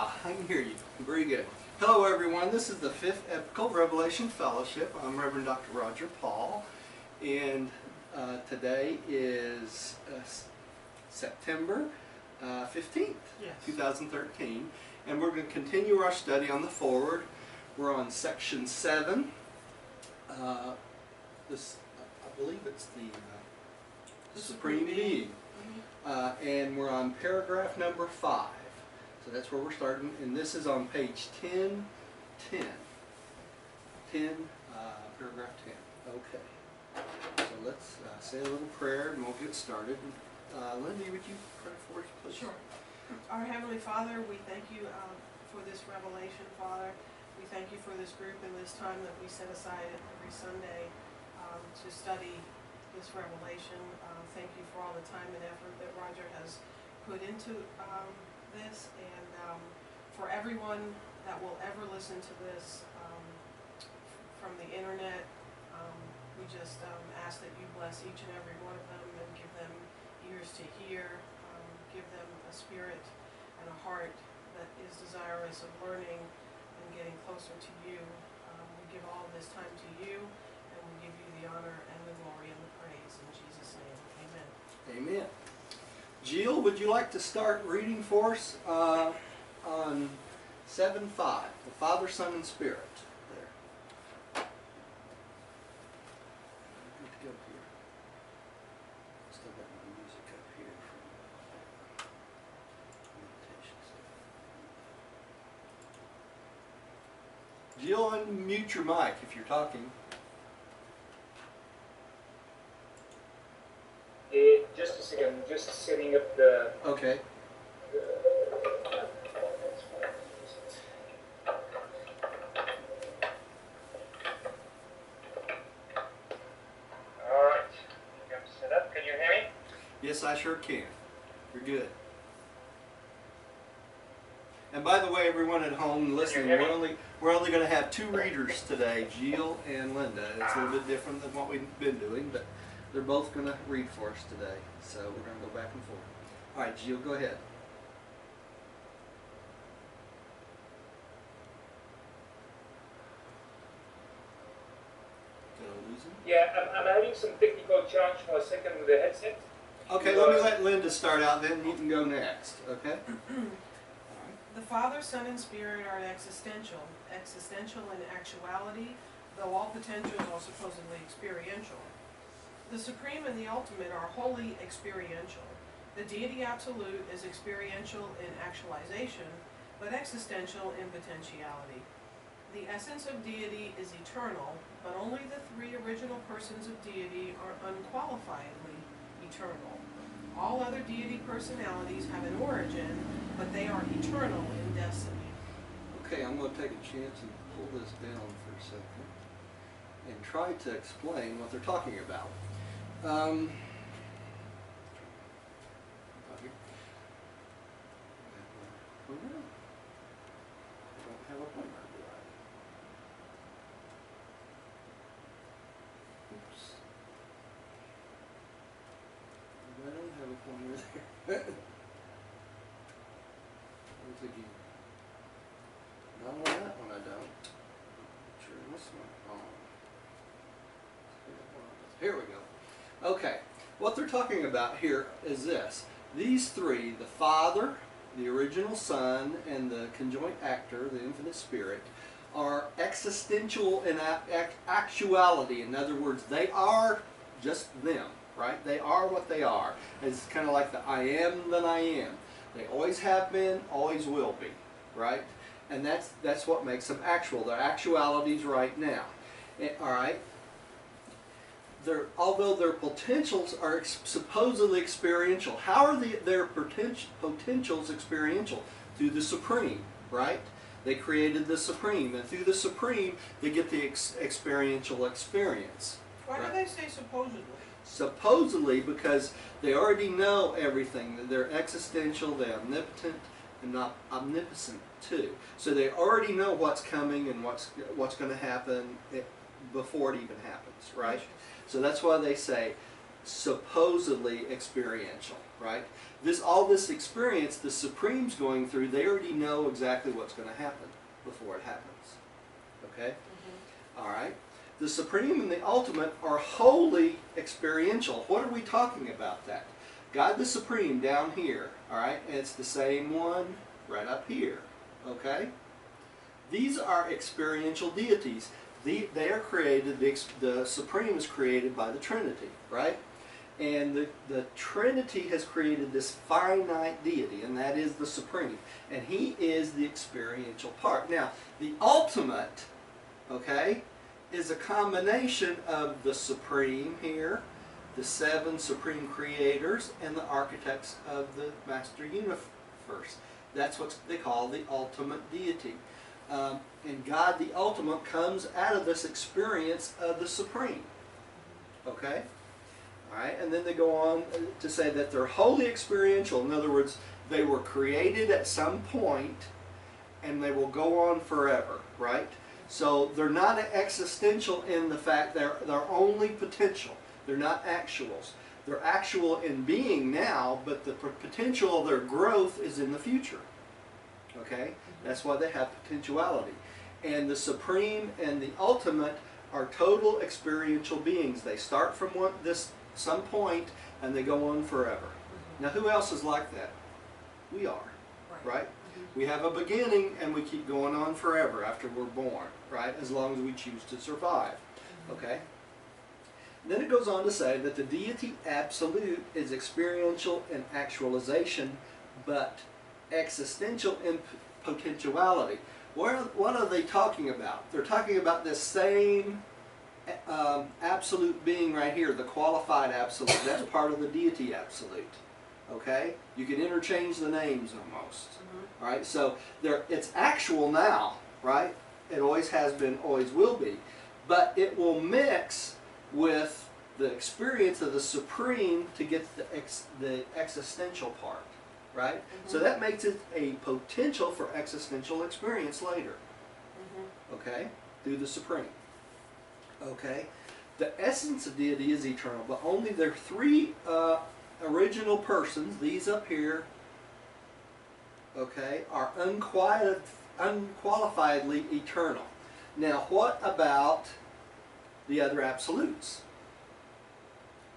I can hear you. Very good. Hello everyone, this is the 5th Epochal Revelation Fellowship. I'm Reverend Dr. Roger Paul, and today is September 15th, yes. 2013, and we're going to continue our study on the Foreword. We're on section 7. I believe it's the Supreme Being. And we're on paragraph number 5. So that's where we're starting, and this is on page 1010. Paragraph 10. Okay. So let's say a little prayer and we'll get started. Lindy, would you pray for us, please? Sure. Our Heavenly Father, we thank you for this revelation, Father. We thank you for this group and this time that we set aside every Sunday to study this revelation. Thank you for all the time and effort that Roger has put into this, and for everyone that will ever listen to this from the internet. We just ask that you bless each and every one of them and give them ears to hear, give them a spirit and a heart that is desirous of learning and getting closer to you. We give all of this time to you, and we give you the honor and the glory and the praise in Jesus' name. Amen. Amen. Jill, would you like to start reading for us on 7:5, the Father, Son, and Spirit? There. Good to go here. Still got my music up here from meditation stuff. Jill, unmute your mic if you're talking. Just a second, just setting up the... Okay. Alright, I'm set up. Can you hear me? Yes, I sure can. You're good. And by the way, everyone at home listening, we're only going to have 2 readers today, Jill and Linda. It's a little bit different than what we've been doing, but they're both going to read for us today. So we're going to go back and forth. All right, Jill, go ahead. Did I lose him? Yeah, I'm having some technical challenge for a second with the headset. Okay, let me let Linda start out, then you can go next, okay? The Father, Son, and Spirit are existential in actuality, though all potentials are supposedly experiential. The Supreme and the Ultimate are wholly experiential. The Deity Absolute is experiential in actualization, but existential in potentiality. The essence of Deity is eternal, but only the 3 original persons of Deity are unqualifiedly eternal. All other Deity personalities have an origin, but they are eternal in destiny. Okay, I'm going to take a chance and pull this down for a second and try to explain what they're talking about. I don't have a pointer there. Where's it again? Not on that one, I don't. Sure, this one. Oh. Here we go. Okay, what they're talking about here is this. These 3, the Father, the original Son, and the conjoint actor, the Infinite Spirit, are existential in actuality. In other words, they are just them, right? They are what they are. It's kind of like the I am that I am. They always have been, always will be, right? And that's what makes them actual. They're actualities right now. All right? Although their potentials are supposedly experiential, how are their potentials experiential? Through the Supreme, right? They created the Supreme, and through the Supreme, they get the experiential experience. Why do they say supposedly? Supposedly because they already know everything. They're existential, they're omnipotent, and not omnipotent too. So they already know what's coming and what's going to happen before it even happens, right? So that's why they say supposedly experiential, right? All this experience the Supreme's going through, they already know exactly what's going to happen before it happens. Okay? Mm-hmm. All right? The Supreme and the Ultimate are wholly experiential. What are we talking about that? God the Supreme down here, all right? And it's the same one right up here, okay? These are experiential deities. They are created, the Supreme is created by the Trinity, right? And the Trinity has created this finite deity, and that is the Supreme. And he is the experiential part. Now, the Ultimate, okay, is a combination of the Supreme here, the 7 Supreme Creators, and the architects of the Master Universe. That's what they call the Ultimate Deity. And God, the Ultimate, comes out of this experience of the Supreme. Okay? Alright, and then they go on to say that they're wholly experiential. In other words, they were created at some point, and they will go on forever, right? So they're not existential in the fact they're only potential. They're not actuals. They're actual in being now, but the potential of their growth is in the future. Okay? That's why they have potentiality. And the Supreme and the Ultimate are total experiential beings. They start from some point and they go on forever. Now who else is like that? We are. Right? We have a beginning and we keep going on forever after we're born, right? As long as we choose to survive. Okay? Then it goes on to say that the deity absolute is experiential in actualization, but existential in potentiality. What are they talking about? They're talking about this same absolute being right here, the qualified absolute. That's part of the deity absolute. Okay? You can interchange the names almost. Mm-hmm. All right? So it's actual now, right? It always has been, always will be. But it will mix with the experience of the Supreme to get the existential part, right? Mm-hmm. So that makes it a potential for existential experience later, Mm-hmm. okay? Through the Supreme. Okay? The essence of deity is eternal, but only there are 3 original persons, these up here, okay, are unqualifiedly eternal. Now, what about the other absolutes?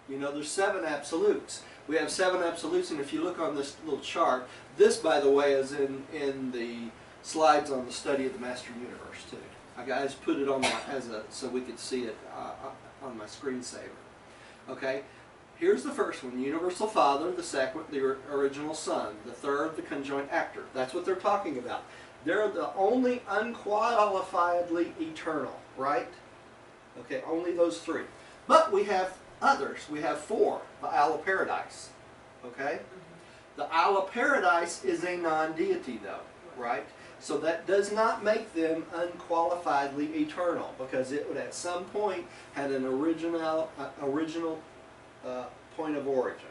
You know, there's 7 absolutes. We have 7 absolutes, and if you look on this little chart, this, by the way, is in the slides on the study of the Master Universe, too. I guys put it on so we could see it on my screensaver. Okay? Here's the first one, Universal Father, the second, the original Son, the third, the conjoint actor. That's what they're talking about. They're the only unqualifiedly eternal, right? Okay, only those 3. But we have others. We have 4, the Isle of Paradise. Okay? Mm-hmm. The Isle of Paradise is a non-deity, though, right? So that does not make them unqualifiedly eternal, because it would at some point had an original point of origin.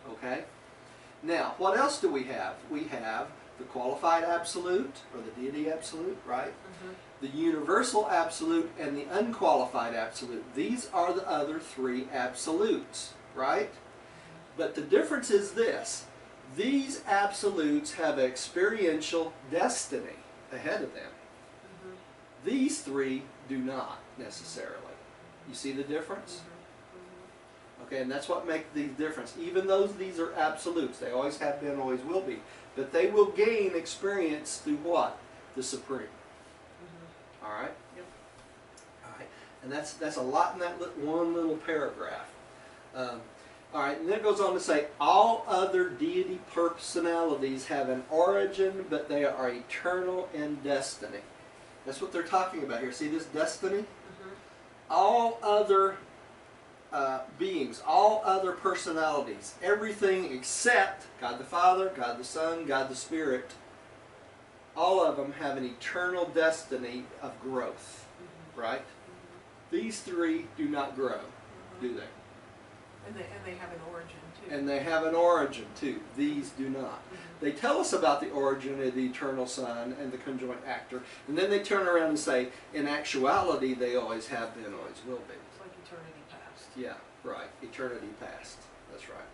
Okay? Now, what else do we have? We have the qualified absolute, or the deity absolute, right? Mm-hmm. The universal absolute and the unqualified absolute. These are the other 3 absolutes, right? But the difference is this. These absolutes have experiential destiny ahead of them. Mm-hmm. These 3 do not necessarily. You see the difference? Mm-hmm. Okay, and that's what makes the difference. Even though these are absolutes, they always have been, always will be. But they will gain experience through what? The Supreme. Mm-hmm. All right? Yep. All right. And that's a lot in that one little paragraph. All right, and then it goes on to say, all other deity personalities have an origin, but they are eternal in destiny. That's what they're talking about here. See this destiny? Mm-hmm. All other beings, all other personalities, everything except God the Father, God the Son, God the Spirit, all of them have an eternal destiny of growth, Mm-hmm. right? Mm-hmm. These 3 do not grow, Mm-hmm. do they? And they have an origin too. And they have an origin too. These do not. Mm-hmm. They tell us about the origin of the eternal Son and the conjoint actor, and then they turn around and say, in actuality, they always have been, always will be. It's like eternity past. Yeah. Right, eternity past. That's right.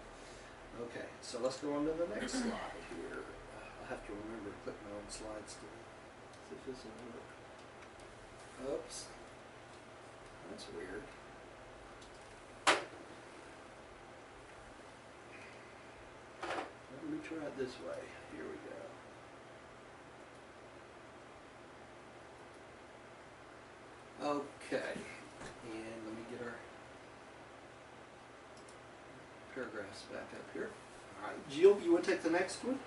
Okay, so let's go on to the next slide here. I'll have to remember to click my own slides to see if this will work. Oops. That's weird. Let me try it this way. Here we go. Okay, and let me get our paragraphs back up here. All right, Jill, you want to take the next one?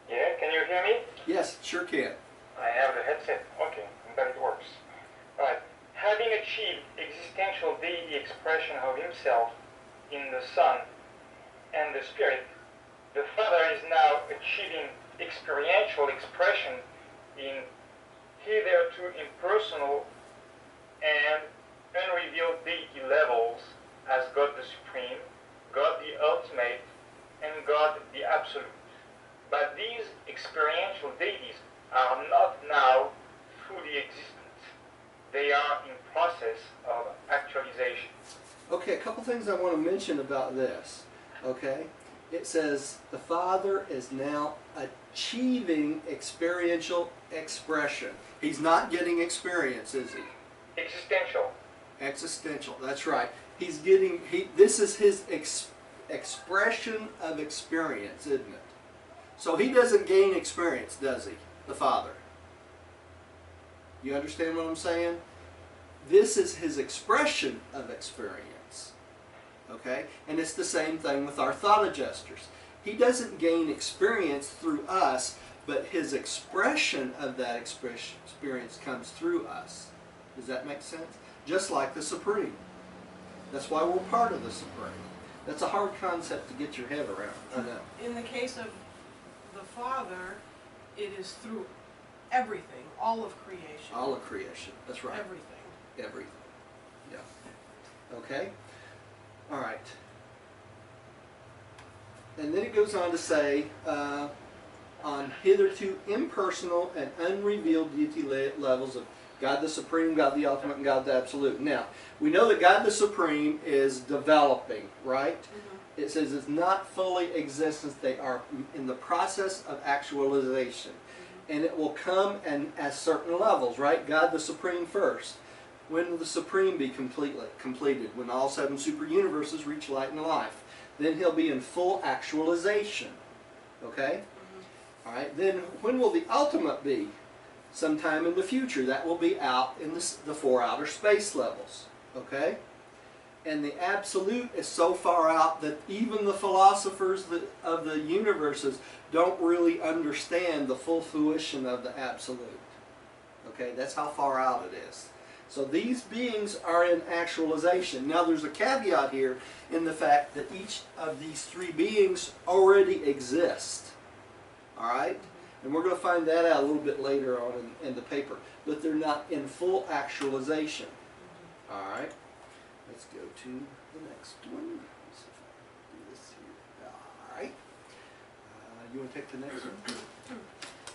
Yeah, can you hear me? Yes, sure can. I have the headset. Okay, but it works. Right. Having achieved existential deity expression of himself in the Son and the Spirit, the Father is now achieving experiential expression in hitherto impersonal and unrevealed deity levels as God the Supreme, God the Ultimate, and God the Absolute. But these experiential deities are not now fully existent. They are in process of actualization. Okay, a couple things I want to mention about this. Okay, it says the Father is now achieving experiential expression. He's not getting experience, is he? Existential. Existential, that's right. He's getting, this is his expression of experience, isn't it? So he doesn't gain experience, does he? The Father. You understand what I'm saying? This is his expression of experience. Okay? And it's the same thing with our thought adjusters. He doesn't gain experience through us, but his expression of that experience comes through us. Does that make sense? Just like the Supreme. That's why we're part of the Supreme. That's a hard concept to get your head around. I know. In the case of the Father, it is through everything, all of creation. All of creation. That's right. Everything. Everything. Yeah. Okay? All right. And then it goes on to say, on hitherto impersonal and unrevealed deity levels of God the Supreme, God the Ultimate, and God the Absolute. Now, we know that God the Supreme is developing, right? Mm-hmm. It says it's not fully existent. They are in the process of actualization. Mm-hmm. And it will come at certain levels, right? God the Supreme first. When will the Supreme be completed? When all 7 super universes reach light and life. Then he'll be in full actualization. Okay? Mm-hmm. All right. Then when will the ultimate be? Sometime in the future. That will be out in the 4 outer space levels. Okay? And the absolute is so far out that even the philosophers of the universes don't really understand the full fruition of the absolute. Okay? That's how far out it is. So these beings are in actualization. Now there's a caveat here in the fact that each of these 3 beings already exist. Alright? And we're going to find that out a little bit later on in the paper. But they're not in full actualization. Alright? Let's go to the next one. Let's see if I can do this here. Alright. You want to take the next one?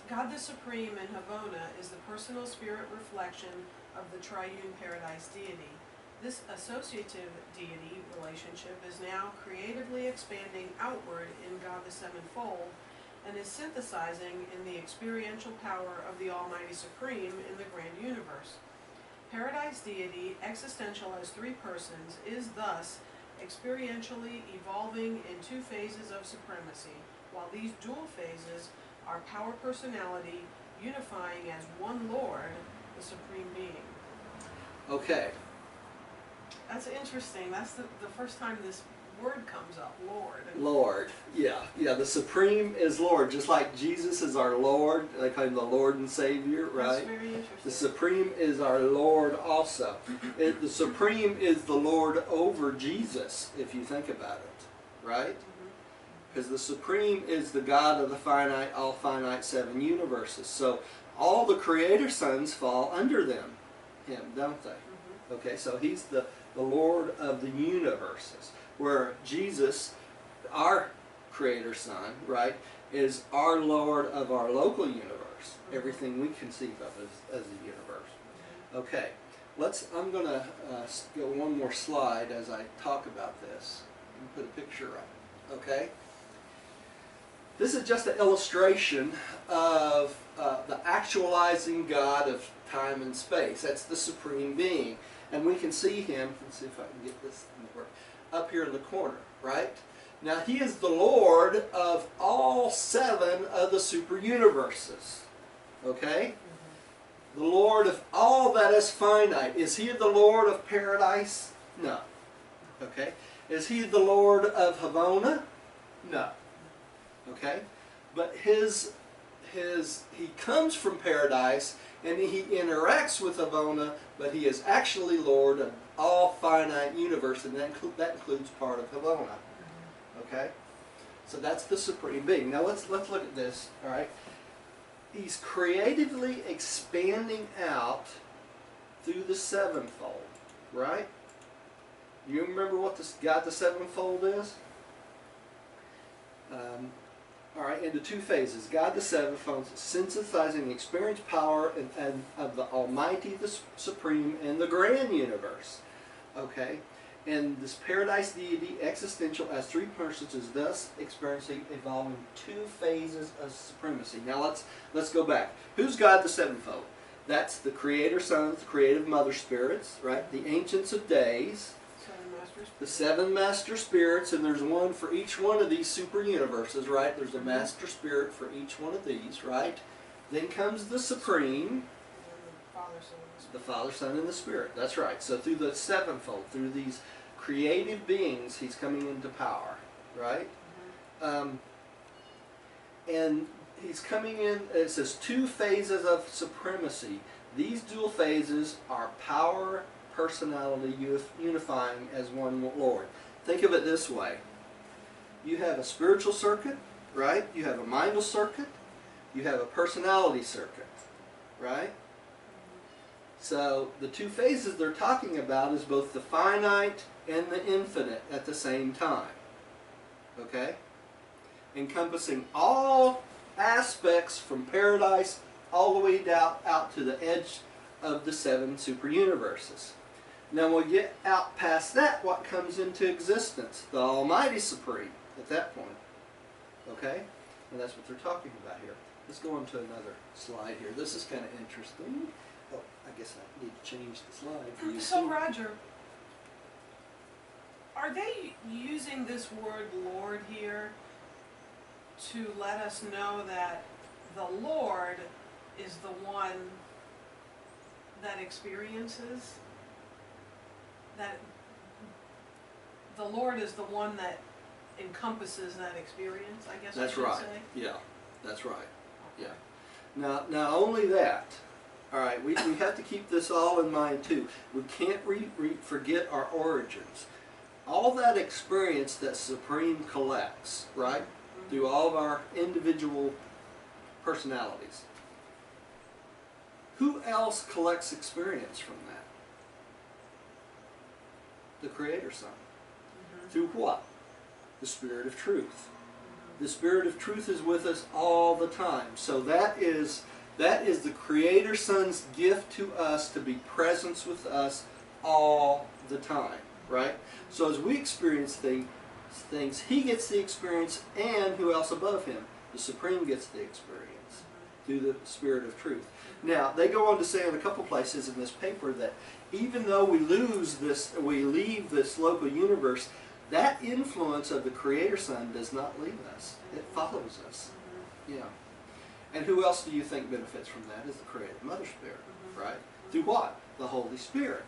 God the Supreme in Havona is the personal spirit reflection of the triune paradise deity. This associative deity relationship is now creatively expanding outward in God the Sevenfold and is synthesizing in the experiential power of the Almighty Supreme in the grand universe. Paradise deity, existential as 3 persons, is thus experientially evolving in 2 phases of supremacy, while these dual phases are power personality unifying as one Lord, the Supreme Being. Okay. That's interesting. That's the first time this word comes up, Lord. Lord. Yeah. Yeah, the Supreme is Lord. Just like Jesus is our Lord. They call him the Lord and Savior, right? That's very interesting. The Supreme is our Lord also. The Supreme is the Lord over Jesus, if you think about it, right? Because the Supreme is the God of the finite, all finite 7 universes. So all the Creator sons fall under him, don't they? Mm-hmm. Okay, so he's the Lord of the universes. Where Jesus, our Creator Son, right, is our Lord of our local universe. Mm-hmm. Everything we conceive of as a universe. Mm-hmm. Okay, I'm going to go one more slide as I talk about this and put a picture up. Okay? This is just an illustration of the actualizing God of time and space. That's the Supreme Being. And we can see him, let's see if I can get this to work, up here in the corner, right? Now he is the Lord of all 7 of the super universes. Okay? The Lord of all that is finite. Is he the Lord of paradise? No. Okay? Is he the Lord of Havona? No. Okay? But he comes from paradise and he interacts with Havona, but he is actually Lord of all finite universe, and that includes part of Havona. Okay? So that's the Supreme Being. Now let's look at this, all right? He's creatively expanding out through the sevenfold, right? You remember what God the sevenfold is? All right, into 2 phases. God the sevenfold, synthesizing the experience, power, and of the Almighty, the Supreme, and the grand universe. Okay? And this paradise deity, existential, as 3 persons, is thus experiencing evolving 2 phases of supremacy. Now let's go back. Who's God the sevenfold? That's the Creator Sons, the creative Mother Spirits, right? The Ancients of Days, the 7 Master Spirits, and there's one for each one of these super universes, right? There's a Master Spirit for each one of these, right? Then comes the Supreme, the Father, Son, and the Spirit. That's right. So through the sevenfold, through these creative beings, he's coming into power, right? And he's coming in, it says 2 phases of supremacy. These dual phases are power, personality, unifying as one Lord. Think of it this way. You have a spiritual circuit, right? You have a mindful circuit. You have a personality circuit, right? So the 2 phases they're talking about is both the finite and the infinite at the same time. Okay? Encompassing all aspects from paradise all the way down out to the edge of the 7 super universes. Now we'll get out past that, what comes into existence? The Almighty Supreme at that point. Okay? And that's what they're talking about here. Let's go on to another slide here. This is kind of interesting. Oh, I guess I need to change the slide for you. So Roger, are they using this word Lord here to let us know that the Lord is the one that experiences? That the Lord is the one that encompasses that experience, I guess that's we should right. say? Yeah, that's right. Yeah. Now, not only that, all right, we have to keep this all in mind too. We can't forget our origins. All that experience that Supreme collects, right, through all of our individual personalities. Who else collects experience from that? The Creator Son. Through what? The Spirit of Truth. The Spirit of Truth is with us all the time. So that is the Creator Son's gift to us, to be present with us all the time, right? So as we experience things, he gets the experience, and who else above him? The Supreme gets the experience through the Spirit of Truth. Now, they go on to say in a couple places in this paper that even though we leave this local universe, that influence of the Creator Son does not leave us. It follows us. Yeah. And who else do you think benefits from that? Is the Creative Mother Spirit, right? Through what? The Holy Spirit.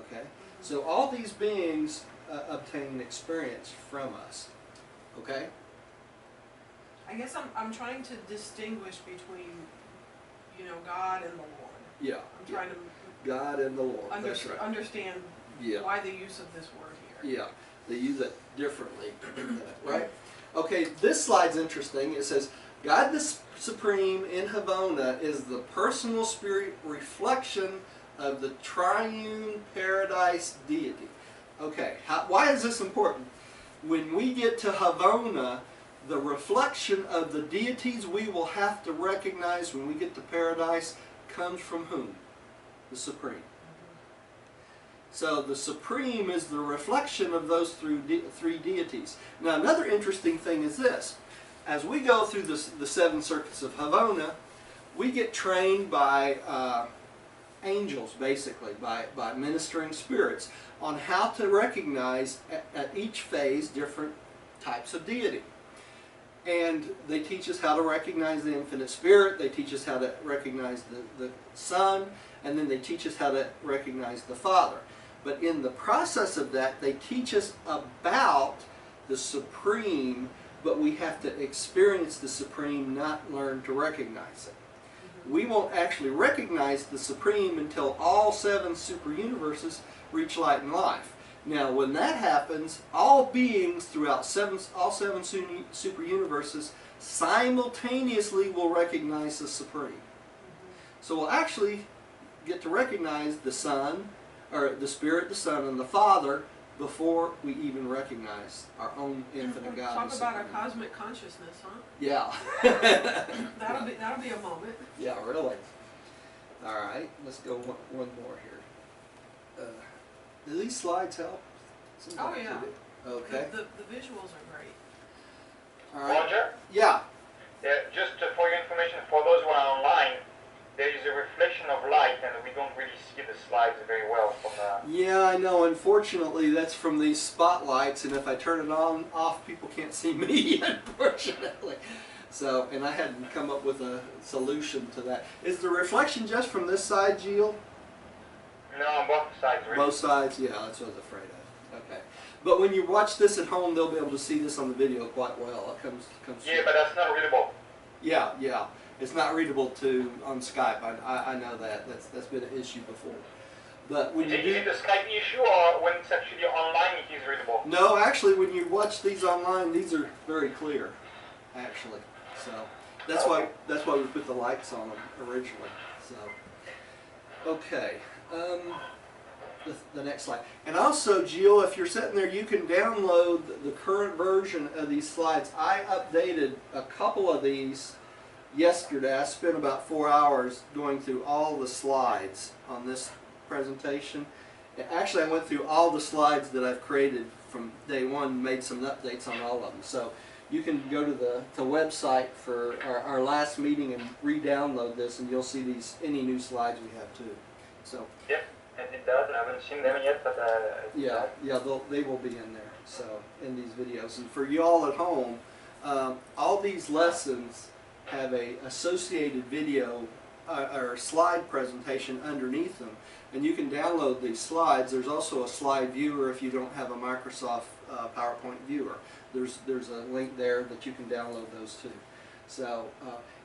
Okay? So all these beings obtain experience from us. Okay? I guess I'm trying to distinguish between, God and the Lord. Yeah. I'm trying to God and the Lord. That's right. understand why the use of this word here. Yeah. They use it differently, right? Okay, this slide's interesting. It says, God the Supreme in Havona is the personal spirit reflection of the triune paradise deity. Okay, why is this important? When we get to Havona, the reflection of the deities we will have to recognize when we get to paradise comes from whom? The Supreme. So the supreme is the reflection of those three deities. Now another interesting thing is this. As we go through the 7 circuits of Havona, we get trained by angels, basically, by ministering spirits, on how to recognize at each phase different types of deity. And they teach us how to recognize the infinite spirit, they teach us how to recognize the Son, and then they teach us how to recognize the Father. But in the process of that, they teach us about the supreme, but we have to experience the supreme, not learn to recognize it. We won't actually recognize the supreme until all 7 super universes reach light and life. Now when that happens, all beings throughout all 7 super universes simultaneously will recognize the supreme. So we'll actually get to recognize the Son, or the Spirit, the Son, and the Father before we even recognize our own infinite God. Talk about a cosmic consciousness, huh? Yeah. that'll be a moment. Yeah, really. All right, let's go one more here. Do these slides help? Oh yeah. Okay. The visuals are great. All right. Roger? Yeah. Just for your information, for those who are online, there is a reflection of light, and we don't really see the slides very well from Yeah, I know. Unfortunately, that's from these spotlights, and if I turn it on off, people can't see me, unfortunately. So, and I hadn't come up with a solution to that. Is the reflection just from this side, Jill? No, on both sides, really. Both sides? Yeah, that's what I was afraid of. Okay. But when you watch this at home, they'll be able to see this on the video quite well. It comes Yeah, through. but that's not readable. Yeah, yeah. It's not readable on Skype. I know that. That's been an issue before. But when Is you it a Skype issue, or when it's actually online it is readable? No, actually, when you watch these online, these are very clear, actually. So that's why we put the lights on them originally. So okay, the next slide. And also, Jill, if you're sitting there, you can download the current version of these slides. I updated a couple of these yesterday. I spent about 4 hours going through all the slides on this presentation. Actually, I went through all the slides that I've created from day one, made some updates on all of them. So you can go to the website for our last meeting and re-download this, and you'll see any new slides we have too. So Yep, I did that. I haven't seen them yet, but yeah, they will be in there. So in these videos, and for you all at home, all these lessons have a associated video or slide presentation underneath them, and you can download these slides. There's also a slide viewer if you don't have a Microsoft PowerPoint viewer. There's a link there that you can download those too. So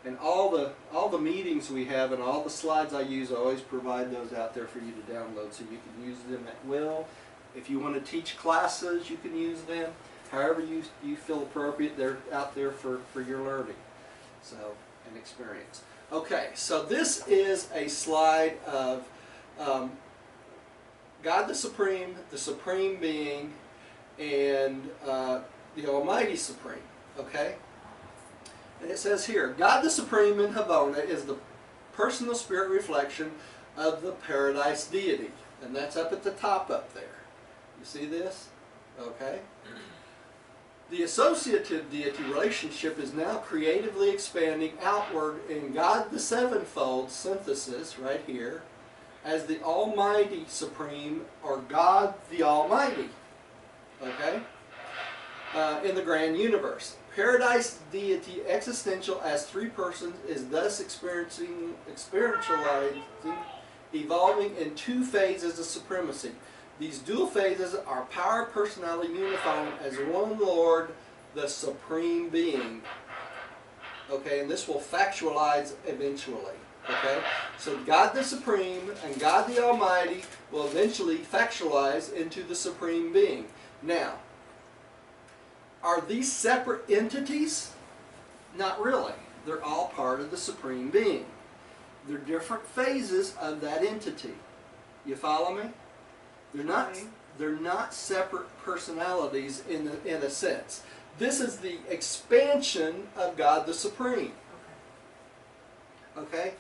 and all the meetings we have and all the slides I use, I always provide those out there for you to download, so you can use them at will. If you want to teach classes, you can use them. However you feel appropriate, they're out there for your learning. So, an experience. Okay, so this is a slide of God the Supreme Being, and the Almighty Supreme. Okay? And it says here, God the Supreme in Havona is the personal spirit reflection of the paradise deity. And that's up at the top up there. You see this? Okay? The associative deity relationship is now creatively expanding outward in God the Sevenfold synthesis, right here, as the Almighty Supreme, or God the Almighty, okay, in the grand universe. Paradise deity existential as 3 persons is thus experiencing, experientializing, evolving in 2 phases of supremacy. These dual phases are power, personality unifying as one Lord, the Supreme Being. Okay, and this will factualize eventually. Okay, so God the Supreme and God the Almighty will eventually factualize into the Supreme Being. Now, are these separate entities? Not really. They're all part of the Supreme Being. They're different phases of that entity. You follow me? They're not separate personalities in a sense. This is the expansion of God the Supreme. Okay?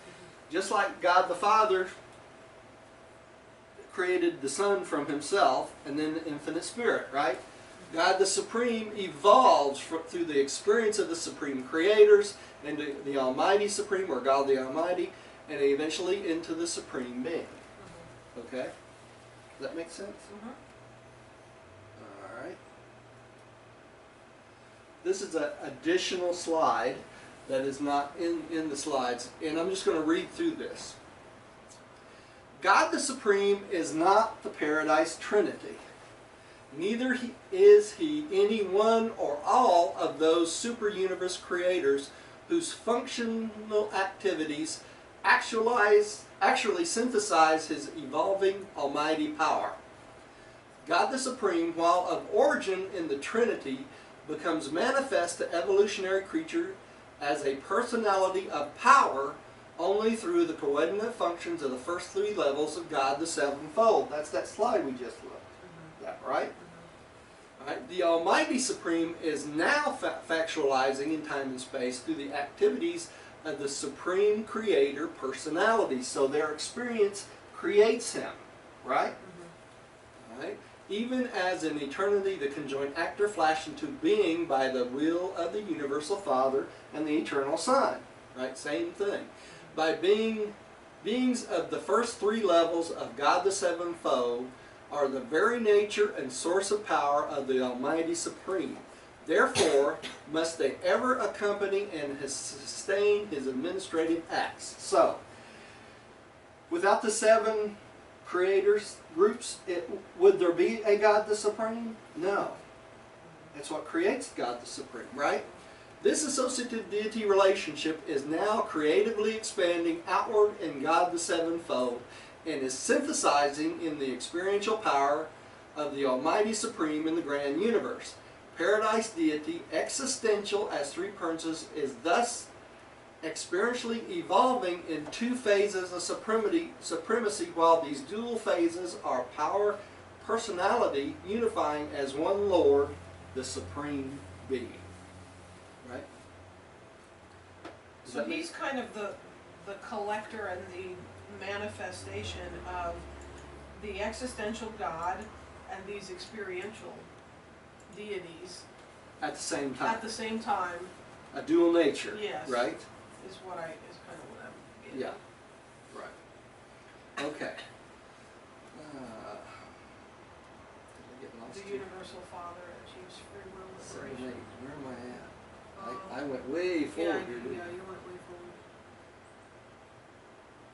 Just like God the Father created the Son from himself, and then the infinite Spirit, right? God the Supreme evolves through the experience of the Supreme Creators into the Almighty Supreme, or God the Almighty, and eventually into the Supreme Being. Okay? Does that make sense? All right. This is an additional slide that is not in the slides, and I'm just going to read through this. God the Supreme is not the Paradise Trinity. Neither is he any one or all of those super-universe creators whose functional activities actually synthesize his evolving almighty power. God the Supreme, while of origin in the Trinity, becomes manifest to evolutionary creature as a personality of power only through the coordinate functions of the first three levels of God the Sevenfold. That's that slide we just looked at, right? Right? The Almighty Supreme is now factualizing in time and space through the activities of the Supreme Creator personality. So their experience creates him, right? Right? Even as in eternity the conjoint actor flashed into being by the will of the Universal Father and the Eternal Son. Right? Same thing. By beings of the first three levels of God the Sevenfold are the very nature and source of power of the Almighty Supreme. Therefore, must they ever accompany and sustain his administrative acts. So, without the seven creators groups, would there be a God the Supreme? No. That's what creates God the Supreme, right? This associative deity relationship is now creatively expanding outward in God the Sevenfold and is synthesizing in the experiential power of the Almighty Supreme in the grand universe. Paradise deity, existential as three persons, is thus experientially evolving in two phases of supremacy, while these dual phases are power, personality, unifying as one Lord, the Supreme Being. Right? So he's kind of the collector and the manifestation of the existential God and these experiential deities at the same time. At the same time. A dual nature. Yes. Right? Is kind of what I'm getting. Yeah. Right. Okay. Did I get lost The here? Universal Father achieves free will Seven, liberation. eight. Where am I at? I went way forward here, didn't I? You went way forward.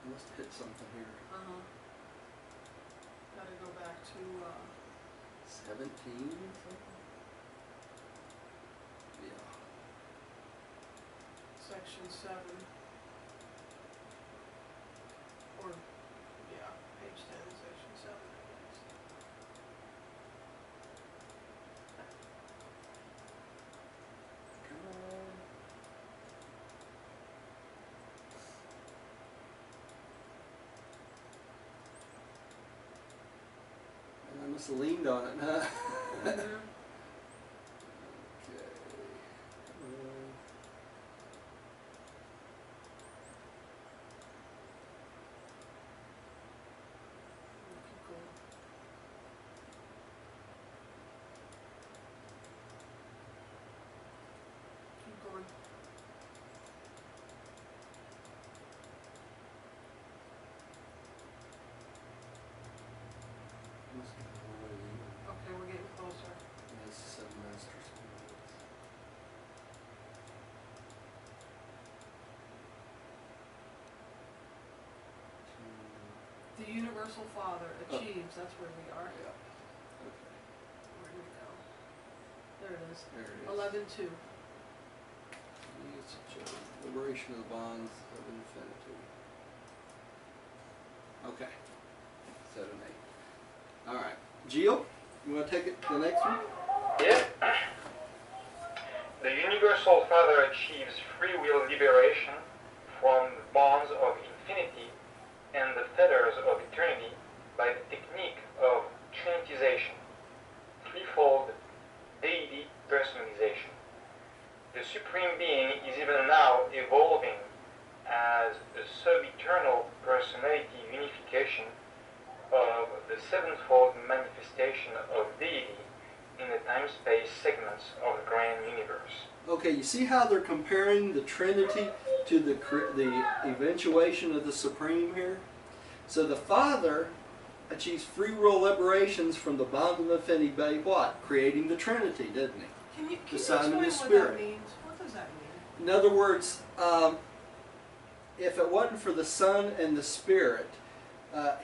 I must have hit something here. Gotta go back to 17 something? Yeah. section 7. Or, yeah, page 10, section 7, I guess. Come on. I must have leaned on it, huh? Okay. Keep going. Keep going. Must have been one of the- Okay, we're getting closer. Yes, seven masters. The Universal Father achieves, that's where we are. Yeah. Okay. Where do we go? There it is. There it is. 11:2. Liberation of the bonds of infinity. Okay. 7, 8. All right. Gio, you want to take it to the next one? Yeah. The Universal Father achieves free will liberation from the bonds of infinity and the fetters of eternity by the technique of trinitization, threefold deity personalization. The Supreme Being is even now evolving as a sub-eternal personality unification of the time-space segments of the grand universe. Okay, you see how they're comparing the Trinity to the eventuation of the Supreme here? So the Father achieves free will liberations from the bond of infinity by what? Creating the Trinity, didn't he? Can you The Son and explain the what Spirit. that means? What does that mean? In other words, if it wasn't for the Son and the Spirit,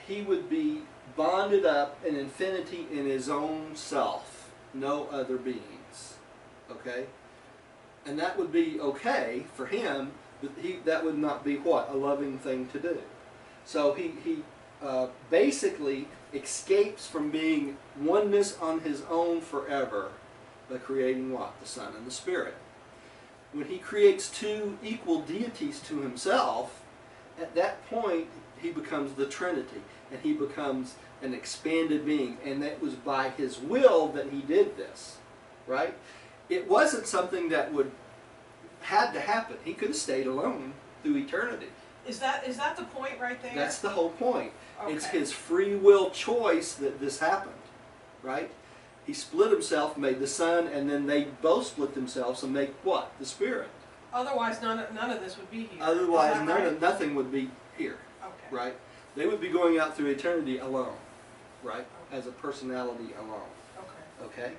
he would be bonded up in infinity in his own self, no other beings. Okay? And that would be okay for him, but that would not be what? A loving thing to do. So he basically escapes from being oneness on his own forever by creating what? The Son and the Spirit. When he creates two equal deities to himself, at that point he becomes the Trinity, and he becomes an expanded being, and that was by his will that he did this, right? It wasn't something that had to happen. He could have stayed alone through eternity. Is that the point right there? That's the whole point. Okay. It's his free will choice that this happened, right? He split himself, made the Son, and then they both split themselves and make what? The Spirit. Otherwise, none of this would be here. Otherwise, Is that right? nothing would be here, Okay. right? They would be going out through eternity alone, right? As a personality alone, Okay. okay?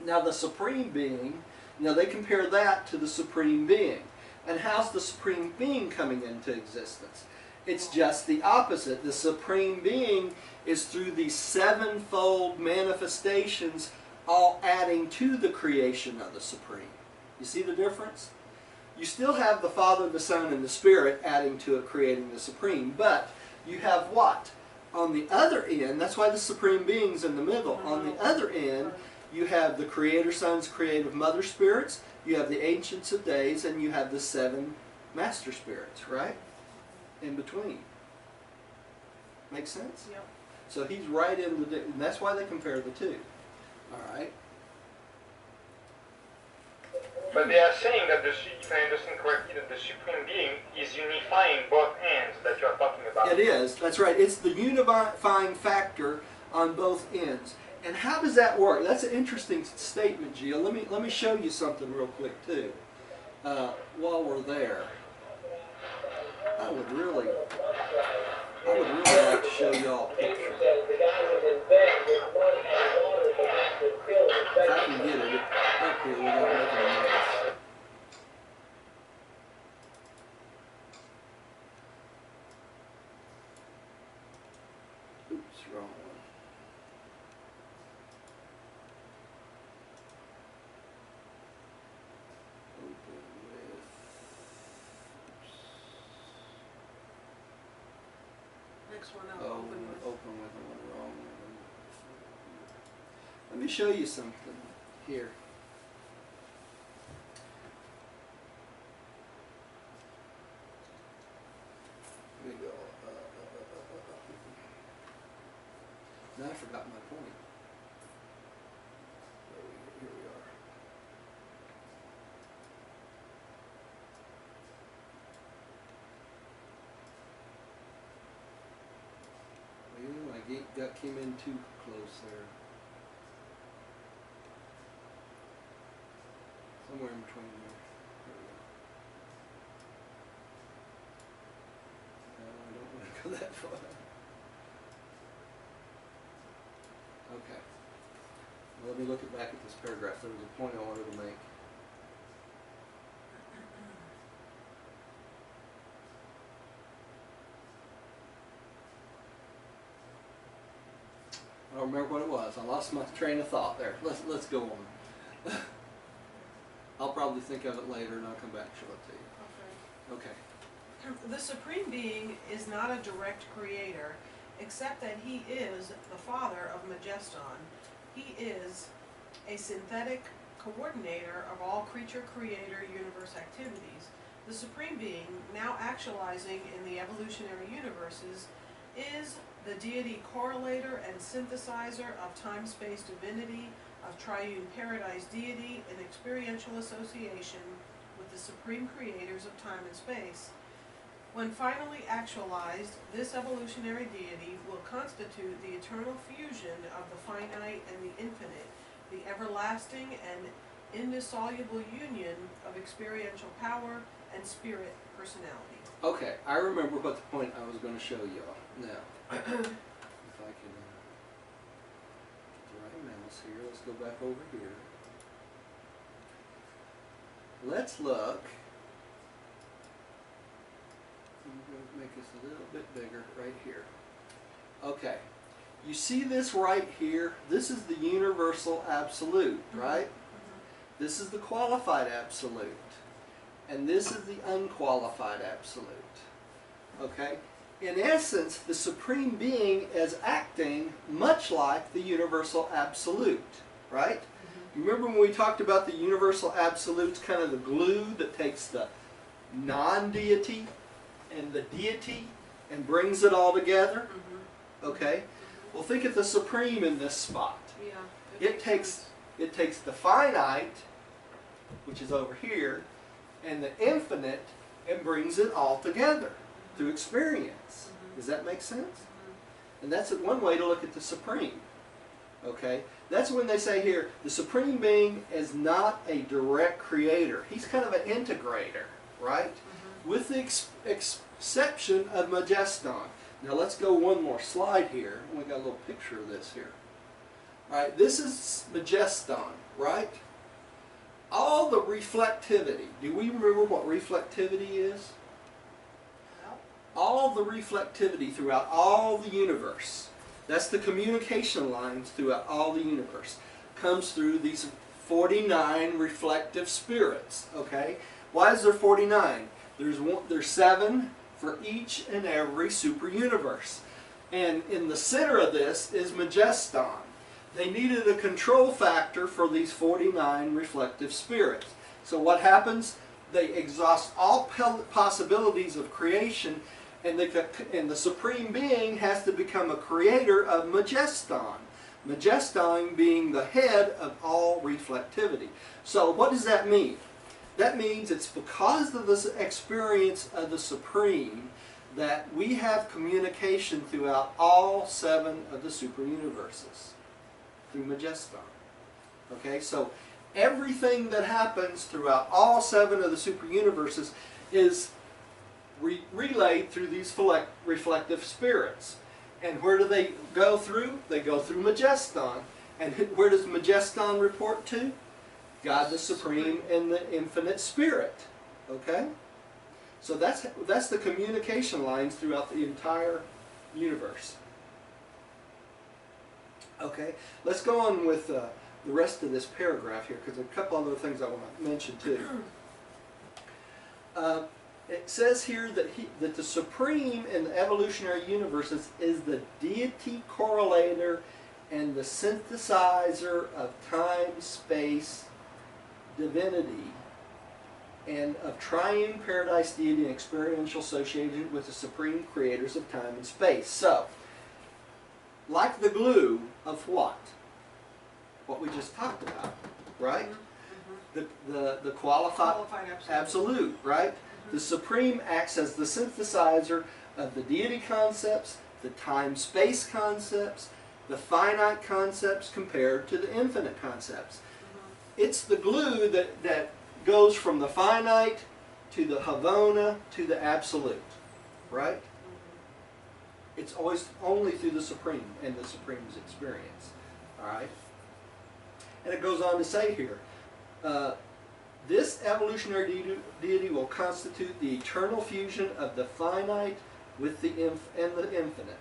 Now the Supreme Being, they compare that to the Supreme Being. And how's the Supreme Being coming into existence? It's just the opposite. The Supreme Being is through these sevenfold manifestations, all adding to the creation of the Supreme. You see the difference? You still have the Father, the Son, and the Spirit adding to it, creating the Supreme. But you have what? On the other end, that's why the Supreme Being's in the middle. On the other end, you have the Creator Son's creative Mother Spirits, you have the Ancients of Days, and you have the seven Master Spirits, right? In between. Make sense? Yep. So he's right in the... And that's why they compare the two. All right? But they are saying that, if I understand correctly, that the Supreme Being is unifying both ends that you are talking about. It is. That's right. It's the unifying factor on both ends. And how does that work? That's an interesting statement, Gio. Let me show you something real quick too. While we're there, I would really like to show y'all a picture. If I can get it up here without making a mess. Oops, wrong one. Next one out. Oh, Open with. open with the one wrong. Let me show you something here. Here we go. Now I forgot my point. Here we are. Well, I came in too close there. Somewhere in between there. There we go. No, I don't want to go that far. Okay. Well, let me look back at this paragraph. There was a point I wanted to make. I don't remember what it was. I lost my train of thought there. Let's go on. I'll probably think of it later and I'll come back and show it to you. Okay. Okay. The Supreme Being is not a direct creator, except that he is the Father of Majeston. He is a synthetic coordinator of all creature-creator universe activities. The Supreme Being, now actualizing in the evolutionary universes, is the deity correlator and synthesizer of time-space divinity, of triune paradise deity, in experiential association with the supreme creators of time and space. When finally actualized, this evolutionary deity will constitute the eternal fusion of the finite and the infinite, the everlasting and indissoluble union of experiential power and spirit personality. Okay, I remember what the point I was going to show y'all now. If I can get the right mouse here, let's go back over here. Let's look. I'm going to make this a little bit bigger right here. Okay, you see this right here? This is the universal absolute, right? This is the qualified absolute. And this is the unqualified absolute. Okay? In essence, the Supreme Being is acting much like the universal absolute, right? You remember when we talked about the universal absolute's kind of the glue that takes the non-deity and the deity and brings it all together? Okay? Well, think of the Supreme in this spot. Yeah. It takes the finite, which is over here, and the infinite, and brings it all together through experience. Does that make sense? And that's one way to look at the Supreme. Okay? That's when they say here, the Supreme Being is not a direct creator. He's kind of an integrator, right? With the exception of Majeston. Now let's go one more slide here. We got a little picture of this here. All right, this is Majeston, right? All the reflectivity. Do we remember what reflectivity is? All the reflectivity throughout all the universe. That's the communication lines throughout all the universe. Comes through these 49 reflective spirits. Okay? Why is there 49? There's 7 for each and every super universe. And in the center of this is Majeston. They needed a control factor for these 49 reflective spirits. So what happens? They exhaust all possibilities of creation, and the Supreme Being has to become a creator of Majeston. Majeston being the head of all reflectivity. So what does that mean? That means it's because of this experience of the Supreme that we have communication throughout all 7 of the super universes. Through Majeston. Okay, so everything that happens throughout all 7 of the super universes is relayed through these reflective spirits. And where do they go through? They go through Majeston. And where does Majeston report to? God the Supreme and the Infinite Spirit. Okay? So that's the communication lines throughout the entire universe. Okay, let's go on with the rest of this paragraph here, because there are a couple other things I want to mention too. It says here that the Supreme in the evolutionary universes is the deity correlator and the synthesizer of time, space, divinity, and of triune paradise deity and experiential associated with the supreme creators of time and space. So, like the glue of what? What we just talked about, right? The qualified absolute, right? The Supreme acts as the synthesizer of the deity concepts, the time-space concepts, the finite concepts compared to the infinite concepts. It's the glue that goes from the finite to the Havona to the absolute, right? It's always only through the Supreme and the Supreme's experience, all right? And it goes on to say here, this evolutionary deity will constitute the eternal fusion of the finite with the infinite.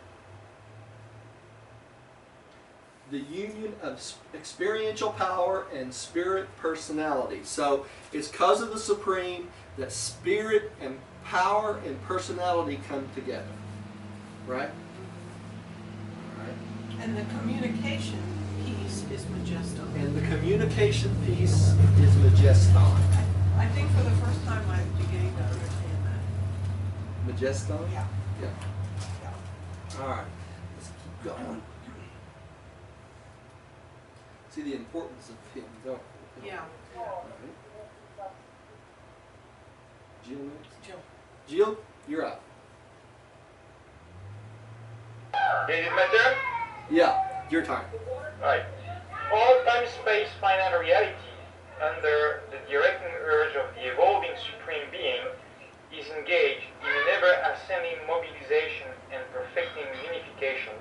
The union of experiential power and spirit personality. So it's because of the Supreme that spirit and power and personality come together. Right? All right. And the communication piece is Majeston. And the communication piece is Majeston. I think for the first time I'm beginning to understand that. Majeston? Yeah. Yeah. All right. Let's keep going. See the importance of him, don't we? Yeah. All right. Jill next? Jill. Jill, you're up. Is it my turn? Yeah, your time. Right. All time, space, face finite reality under the directing urge of the evolving Supreme Being is engaged in an ever-ascending mobilization and perfecting unification,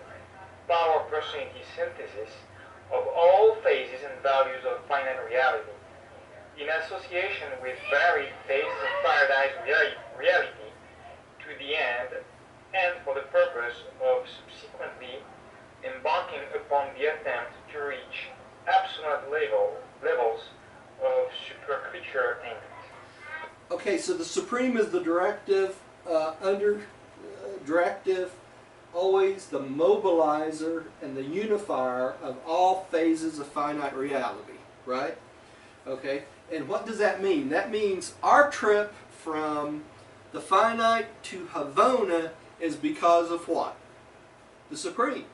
power personality synthesis of all phases and values of finite reality, in association with varied phases of paradise reality to the end, and for the purpose of subsequently embarking upon the attempt to reach absolute levels of super-creature attainment. Okay, so the Supreme is the directive, directive, always the mobilizer and the unifier of all phases of finite reality, right? Okay, and what does that mean? That means our trip from the finite to Havona is because of what? The Supreme.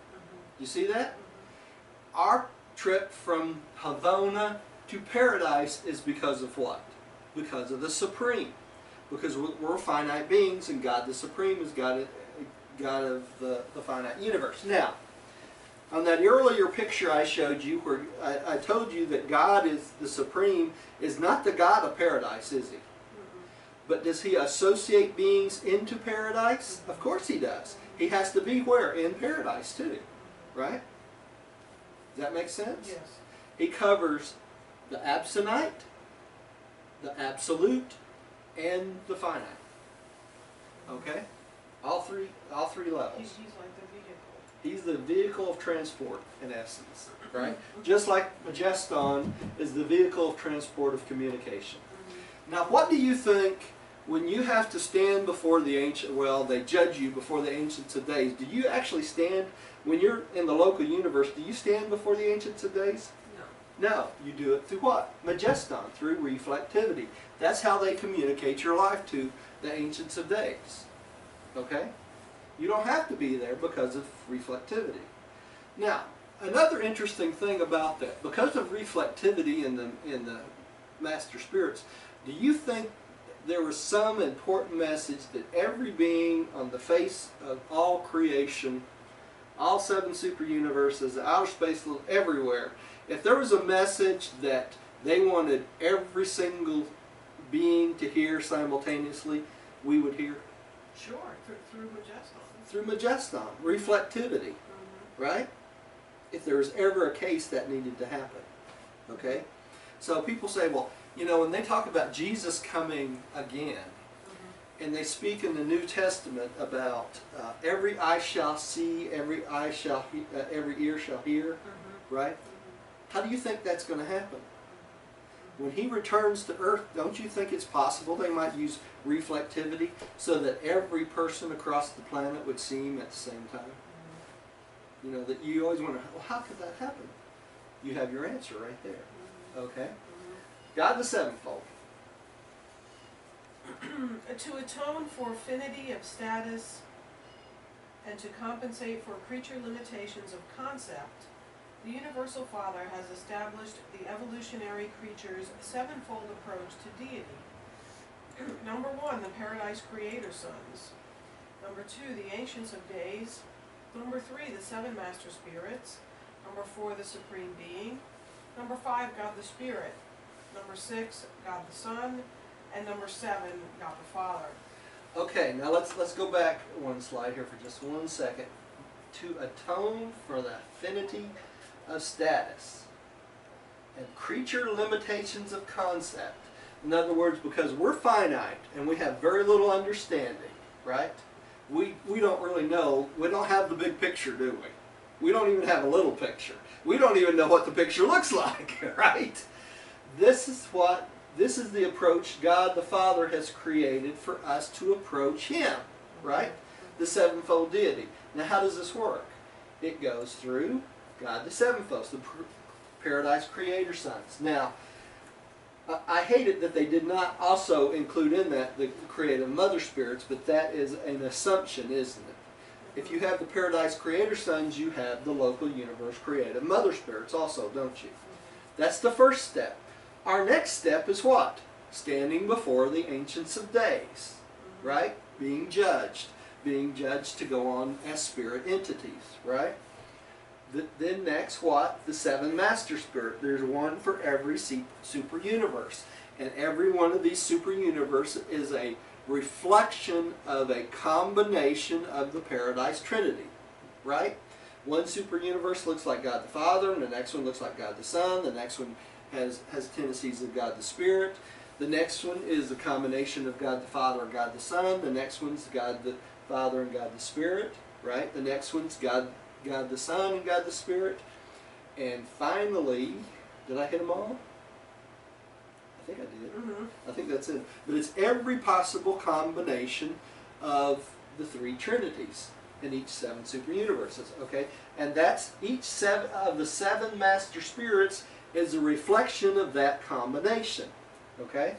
You see that? Our trip from Havona to paradise is because of what? Because of the Supreme. Because we're finite beings, and God the Supreme is God of the finite universe. Now, on that earlier picture I showed you, where I told you that God is the Supreme, is not the God of paradise, is He? But does He associate beings into paradise? Of course He does. He has to be where? In paradise too. Right? Does that make sense? Yes. He covers the absonite, the absolute, and the finite. Okay? All three levels. He's like the vehicle. He's the vehicle of transport, in essence. Right? Just like Majeston is the vehicle of transport of communication. Now, what do you think when you have to stand before the ancient, well, they judge you before the ancients of days? Do you actually stand, when you're in the local universe, do you stand before the ancients of days? No. No. You do it through what? Majeston, through reflectivity. That's how they communicate your life to the ancients of days. Okay? You don't have to be there because of reflectivity. Now, another interesting thing about that, because of reflectivity in the Master Spirits, do you think there was some important message that every being on the face of all creation, all 7 super universes, outer space, everywhere, if there was a message that they wanted every single being to hear simultaneously, we would hear? Sure, through Majeston. Through Majeston, reflectivity, right? If there was ever a case that needed to happen, okay? So people say, well, you know, when they talk about Jesus coming again, and they speak in the New Testament about every eye shall see, every ear shall hear, right? How do you think that's going to happen? When He returns to earth, don't you think it's possible they might use reflectivity so that every person across the planet would see Him at the same time? You know, that you always wonder, well, how could that happen? You have your answer right there. Okay? God the Sevenfold. To atone for affinity of status and to compensate for creature limitations of concept, the Universal Father has established the evolutionary creature's 7-fold approach to deity. Number 1, the Paradise Creator Sons. Number 2, the Ancients of Days. Number 3, the 7 Master Spirits. Number 4, the Supreme Being. Number 5, God the Spirit. Number 6, God the Son. And number 7, God the Father. Okay, now let's go back one slide here for just 1 second. To atone for the affinity of status and creature limitations of concept. In other words, because we're finite and we have very little understanding, right? We don't really know, we don't have the big picture, do we? We don't even have a little picture. We don't even know what the picture looks like, right? This is the approach God the Father has created for us to approach Him, right? The 7-fold deity. Now how does this work? It goes through God the Sevenfold, the Paradise Creator Sons. Now, I hate it that they did not also include in that the creative Mother Spirits, but that is an assumption, isn't it? If you have the Paradise Creator Sons, you have the local universe creative Mother Spirits also, don't you? That's the first step. Our next step is what? Standing before the Ancients of Days, right? Being judged to go on as spirit entities, right? Then next, what? The seven master spirit. There's one for every super universe. And every one of these super universes is a reflection of a combination of the Paradise Trinity. Right? One super universe looks like God the Father, and the next one looks like God the Son. The next one has tendencies of God the Spirit. The next one is a combination of God the Father and God the Son. The next one's God the Father and God the Spirit. Right? The next one's God the Son and God the Spirit. And finally, did I hit them all? I think I did. I think that's it. But it's every possible combination of the three Trinities in each seven super universes. Okay? And that's each seven of the seven master spirits is a reflection of that combination. Okay?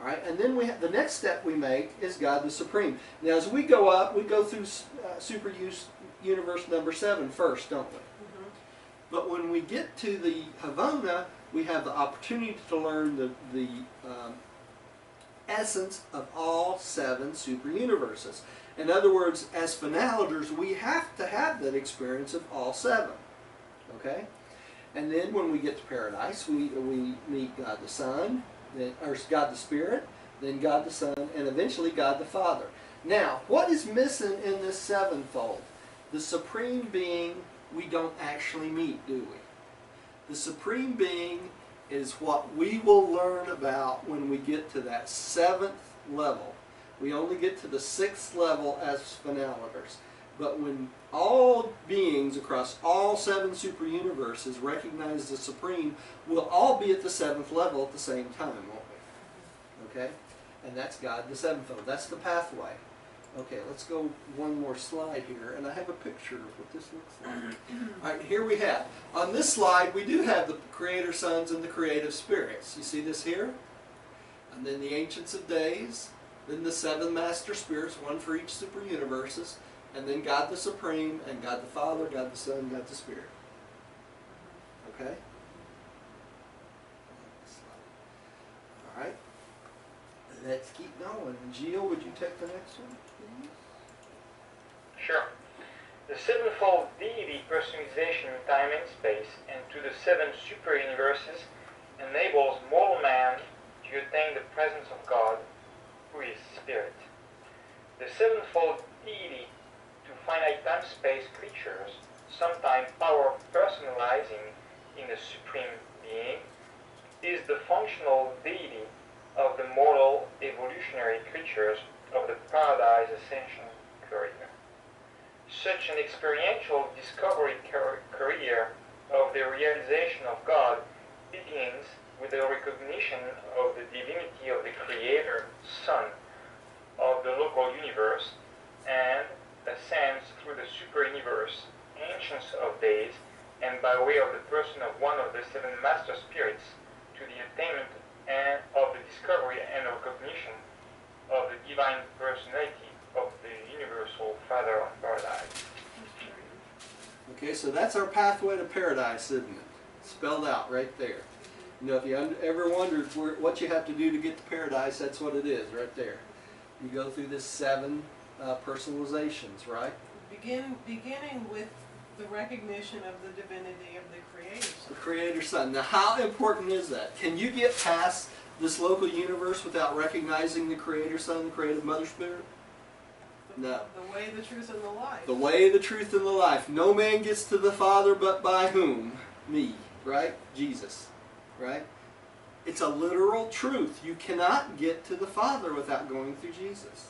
All right, and then the next step we make is God the Supreme. Now, as we go up, we go through super universe number 7 first, don't we? But when we get to the Havana, we have the opportunity to learn the essence of all 7 super universes. In other words, as finaliters, we have to have that experience of all 7. Okay? And then when we get to Paradise, we meet God the Son, or God the Spirit, then God the Son, and eventually God the Father. Now, what is missing in this sevenfold? The Supreme Being we don't actually meet, do we? The Supreme Being is what we will learn about when we get to that 7th level. We only get to the 6th level as finaliters. But when all beings across all 7 super universes recognize the Supreme, we'll all be at the 7th level at the same time, won't we? Okay? And that's God the Sevenfold. That's the pathway. Okay, let's go one more slide here, and I have a picture of what this looks like. All right, here we have. On this slide, we do have the Creator Sons and the Creative Spirits. You see this here? And then the Ancients of Days, then the 7 Master Spirits, one for each super universes, and then God the Supreme, and God the Father, God the Son, God the Spirit. Okay? All right. Let's keep going. Gio, would you take the next one, please? Sure. The sevenfold deity personalization in time and space and to the 7 super universes enables mortal man to attain the presence of God, who is Spirit. The sevenfold deity to finite time-space creatures, sometimes power personalizing in the Supreme Being, is the functional deity of the mortal evolutionary creatures of the Paradise Ascension career. Such an experiential discovery career of the realization of God begins with the recognition of the divinity of the Creator, Son of the local universe, and ascends through the super universe, Ancients of Days, and by way of the person of one of the 7 Master Spirits to the attainment and of the discovery and recognition of the divine personality of the universal Father of Paradise. Okay, so that's our pathway to paradise, isn't it? Spelled out right there. You know, if you ever wondered what you have to do to get to paradise, that's what it is, right there. You go through this 7 personalizations, right? Beginning with the recognition of the divinity of the Creator Son. The Creator Son. Now, how important is that? Can you get past this local universe without recognizing the Creator Son, the Creative Mother Spirit? No. The way, the truth, and the life. The way, the truth, and the life. No man gets to the Father but by whom? Me, right? Jesus, right? It's a literal truth. You cannot get to the Father without going through Jesus.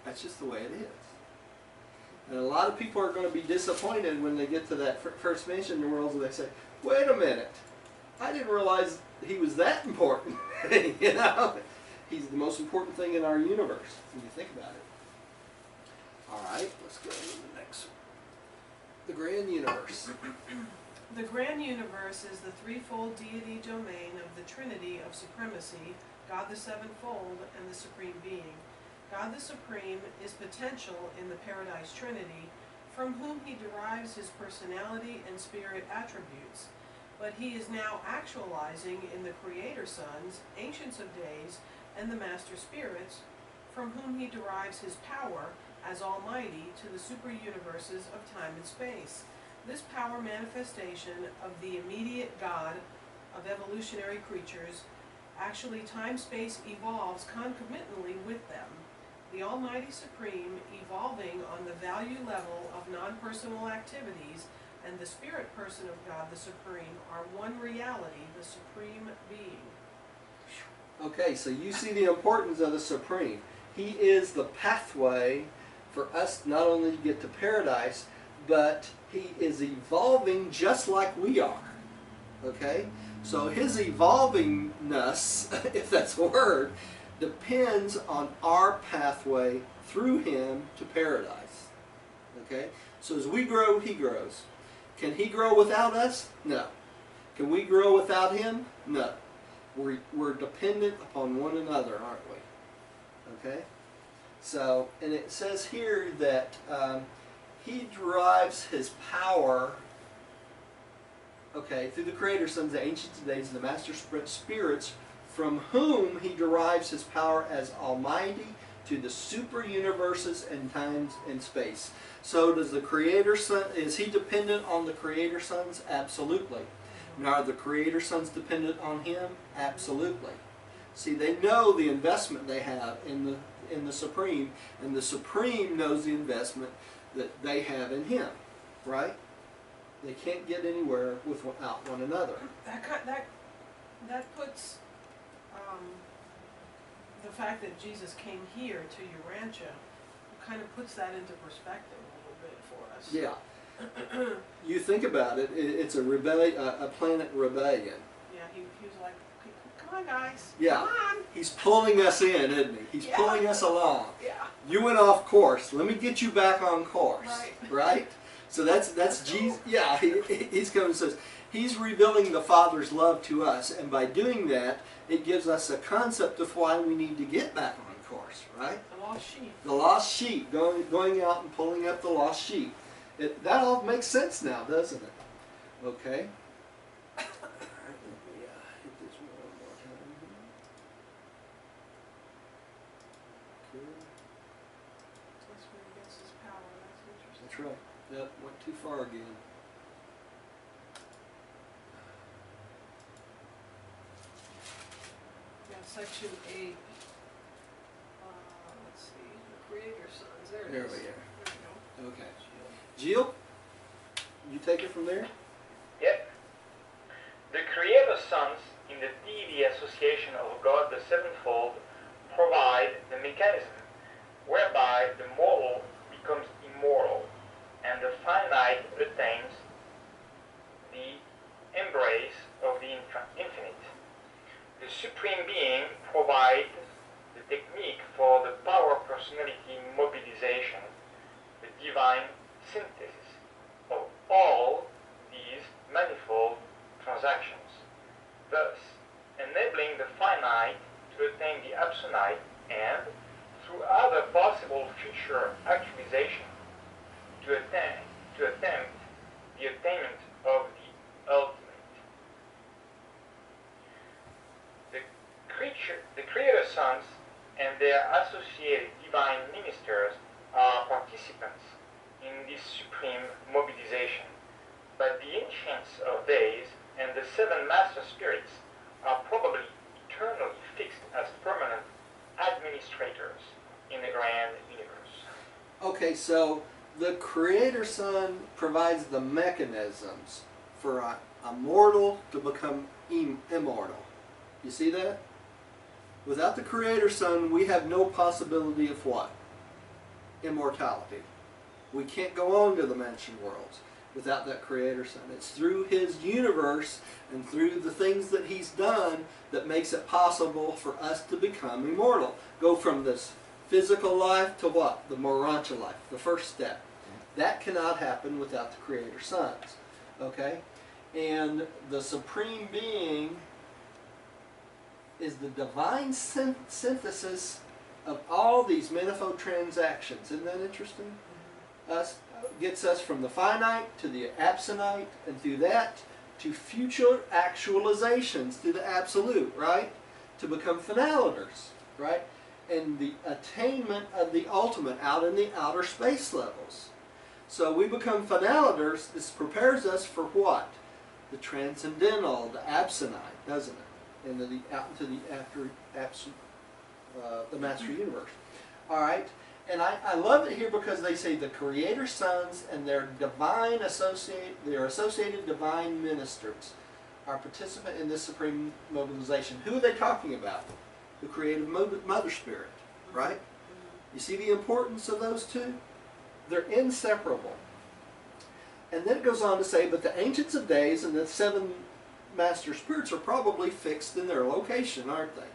That's just the way it is. And a lot of people are going to be disappointed when they get to that first mention in the world and they say, wait a minute, I didn't realize he was that important. You know? He's the most important thing in our universe when you think about it. Alright, let's go to the next one. The Grand Universe. The Grand Universe is the threefold deity domain of the Trinity of Supremacy, God the Sevenfold, and the Supreme Being. God the Supreme is potential in the Paradise Trinity, from whom he derives his personality and spirit attributes, but he is now actualizing in the Creator Sons, Ancients of Days, and the Master Spirits, from whom he derives his power as Almighty to the super universes of time and space. This power manifestation of the immediate God of evolutionary creatures, actually time-space evolves concomitantly with them. The Almighty Supreme evolving on the value level of non-personal activities, and the spirit person of God the Supreme are one reality, the Supreme Being. Okay, so you see the importance of the Supreme. He is the pathway for us not only to get to paradise, but he is evolving just like we are. Okay? So his evolvingness, if that's a word, depends on our pathway through him to paradise. Okay? So as we grow, he grows. Can he grow without us? No. Can we grow without him? No. We're dependent upon one another, aren't we? Okay? So, and it says here that he derives his power, okay, through the Creator Sons, the Ancients of Days, and the Master Spirits, from whom he derives his power as Almighty to the super universes and times and space. So does the Creator Son, is he dependent on the Creator Sons? Absolutely. Now are the Creator Sons dependent on him? Absolutely. See, they know the investment they have in the Supreme, and the Supreme knows the investment that they have in him, right? They can't get anywhere without one another. That puts the fact that Jesus came here to Urantia kind of puts that into perspective a little bit for us. Yeah. You think about it, it's a planet rebellion. Yeah, he was like, come on guys, yeah. Come on. He's pulling us in, isn't he? He's pulling us along. Yeah. You went off course. Let me get you back on course. Right. Right? So that's Jesus. Yeah, he's coming and says, he's revealing the Father's love to us, and by doing that, it gives us a concept of why we need to get back on course, right? The lost sheep. The lost sheep, going out and pulling up the lost sheep. That all makes sense now, doesn't it? Okay. All right, let me hit this one more time here. Okay. That's where he gets his power. That's interesting. That's right. Yep, went too far again. Yeah, section 8. Let's see, the Creator Sons. There it There is. we are. There we go. Okay. Jill, you take it from there? Yep. The Creator Sons in the deity association of God the Sevenfold provide the mechanism whereby the mortal becomes immortal and the finite attains the embrace of the infinite. The Supreme Being provides the technique for the power personality mobilization, the divine synthesis of all these manifold transactions, thus enabling the finite to attain the absolute and, through other possible future actualization, to attempt the attainment of the ultimate. The Creator Sons and their associated divine ministers are participants in this supreme mobilization, but the Ancients of Days and the 7 Master Spirits are probably eternally fixed as permanent administrators in the grand universe. Okay, so the Creator Son provides the mechanisms for a mortal to become immortal. You see that? Without the Creator Son, we have no possibility of what? Immortality. We can't go on to the mansion worlds without that Creator Son. It's through his universe and through the things that he's done that makes it possible for us to become immortal. Go from this physical life to what? The Urantia life, the first step. That cannot happen without the Creator Sons. Okay? And the Supreme Being is the divine synthesis of all these manifold transactions. Isn't that interesting? Gets us from the finite to the absolute, and through that to future actualizations to the absolute, right? To become finalators, right? And the attainment of the ultimate out in the outer space levels. So we become finaliters. This prepares us for what? The transcendental, the absonite, doesn't it? And out into the master universe. All right. And I love it here because they say the Creator's sons and their associated divine ministers are participant in this supreme mobilization. Who are they talking about? The creative Mother Spirit, right? You see the importance of those two? They're inseparable. And then it goes on to say, but the Ancients of Days and the 7 Master Spirits are probably fixed in their location, aren't they?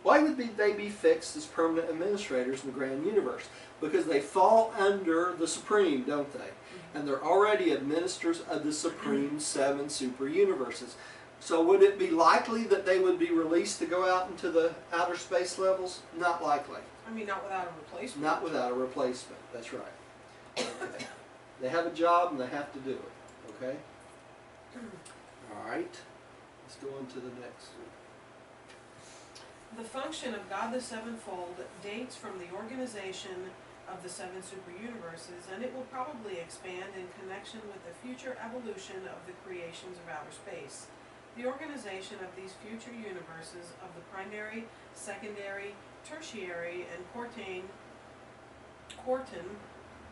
Why would they be fixed as permanent administrators in the grand universe? Because they fall under the Supreme, don't they? And they're already administrators of the Supreme 7 super universes. So would it be likely that they would be released to go out into the outer space levels? Not likely. I mean, not without a replacement. Not without a replacement, that's right. Okay. They have a job and they have to do it, okay? All right, let's go on to the next one. The function of God the Sevenfold dates from the organization of the 7 super universes, and it will probably expand in connection with the future evolution of the creations of outer space. The organization of these future universes of the primary, secondary, tertiary, and quartan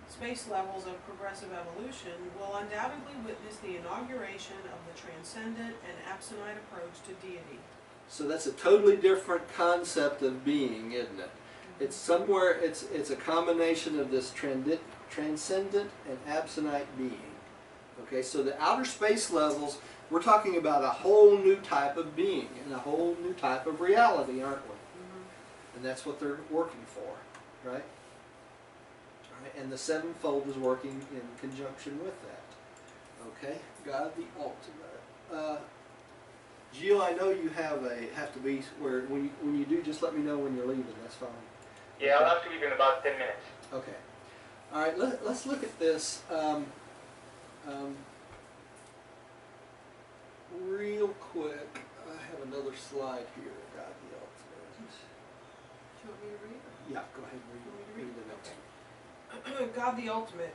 space levels of progressive evolution will undoubtedly witness the inauguration of the transcendent and absonite approach to deity. So that's a totally different concept of being, isn't it? It's somewhere, it's a combination of this transcendent and absonite being. Okay, so the outer space levels, we're talking about a whole new type of being and a whole new type of reality, aren't we? And that's what they're working for, right? All right, and the sevenfold is working in conjunction with that. Okay, God the ultimate. Gio, I know you have to be where when you do, just let me know when you're leaving. That's fine. Yeah, I'll have to leave in about 10 minutes. Okay. All right. Let's look at this real quick. I have another slide here. God the ultimate. Do you want me to read? Yeah. Go ahead and read the next one. God the ultimate.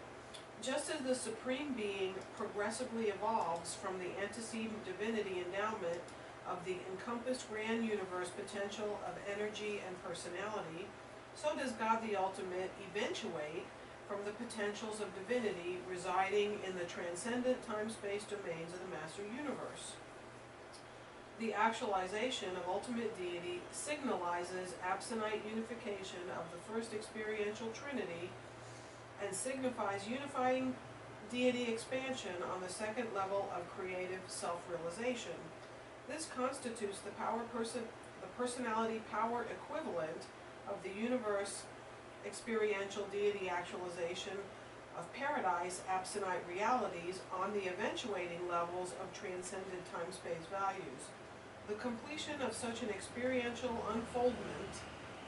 Just as the Supreme Being progressively evolves from the antecedent divinity endowment of the encompassed grand universe potential of energy and personality, so does God the ultimate eventuate from the potentials of divinity residing in the transcendent time-space domains of the master universe. The actualization of ultimate deity signalizes absonite unification of the first experiential trinity and signifies unifying deity expansion on the second level of creative self-realization. This constitutes the personality power equivalent of the universe experiential deity actualization of paradise absonite realities on the eventuating levels of transcendent time-space values. The completion of such an experiential unfoldment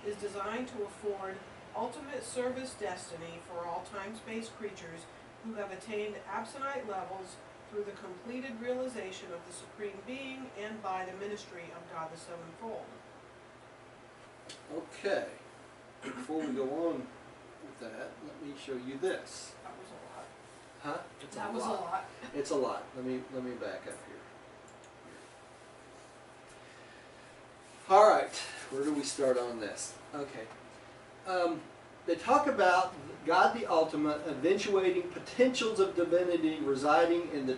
is designed to afford ultimate service destiny for all time-space creatures who have attained absonite levels through the completed realization of the Supreme Being and by the ministry of God the Sevenfold. Okay. Before we go on with that, let me show you this. That was a lot. Huh? It's That was a lot. It's a lot. Let me back up here. All right. Where do we start on this? Okay. They talk about God the ultimate eventuating potentials of divinity residing in the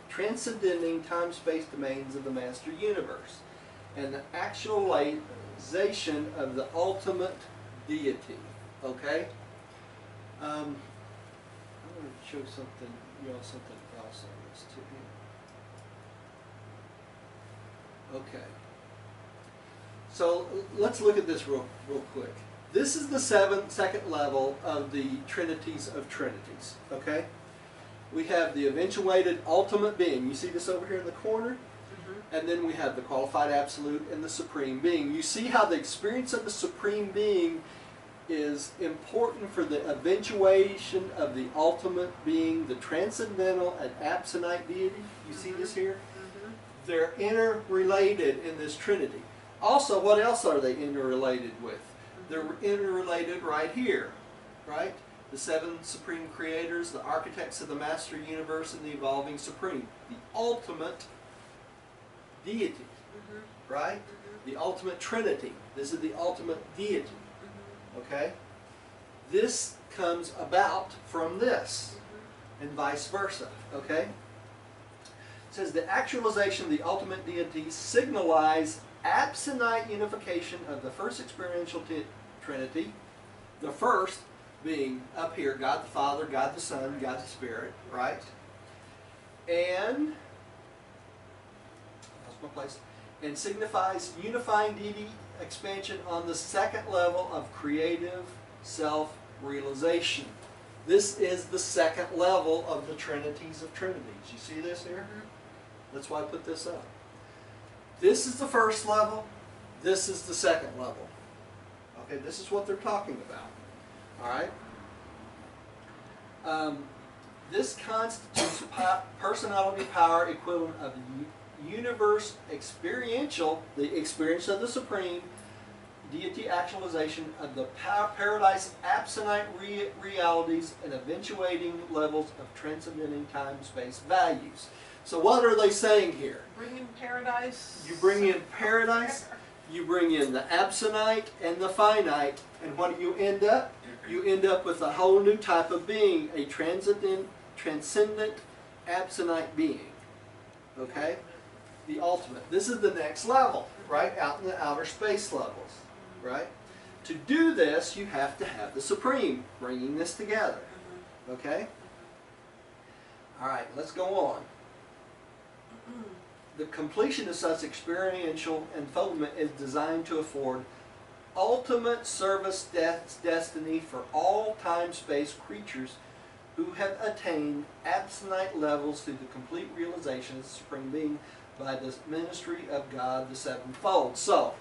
transcending time-space domains of the master universe and the actualization of the ultimate deity. Okay? I'm going to show something else on this too. Okay. So let's look at this real quick. This is the second level of the Trinities of Trinities, okay? We have the eventuated ultimate being. You see this over here in the corner? And then we have the qualified absolute and the Supreme Being. You see how the experience of the Supreme Being is important for the eventuation of the ultimate being, the transcendental and absonite deity. You see this here? They're interrelated in this Trinity. Also, what else are they interrelated with? They're interrelated right here, right? the 7 supreme creators, the architects of the master universe, and the evolving supreme. The ultimate deity, right? The ultimate trinity. This is the ultimate deity. Okay? This comes about from this, and vice versa. Okay? It says the actualization of the ultimate deity signalize absonite unification of the first experiential trinity, the first being up here, God the Father, God the Son, God the Spirit, right? And that's my place. And signifies unifying deity expansion on the second level of creative self-realization. This is the second level of the Trinities of Trinities. You see this here? That's why I put this up. This is the first level. This is the second level. Okay, this is what they're talking about. All right? This constitutes personality power equivalent of universe experiential, the experience of the Supreme, deity actualization of the paradise absonite realities and eventuating levels of transcending time-space values. So what are they saying here? Bring in paradise. You bring in paradise, you bring in the absonite and the finite, and what do you end up? You end up with a whole new type of being, a transcendent absonite being. Okay? The ultimate. This is the next level, right? Out in the outer space levels, right? To do this, you have to have the Supreme bringing this together. Okay? All right, let's go on. The completion of such experiential unfoldment is designed to afford ultimate service destiny for all time-space creatures who have attained absonite levels through the complete realization of the Supreme Being by the ministry of God the sevenfold. So,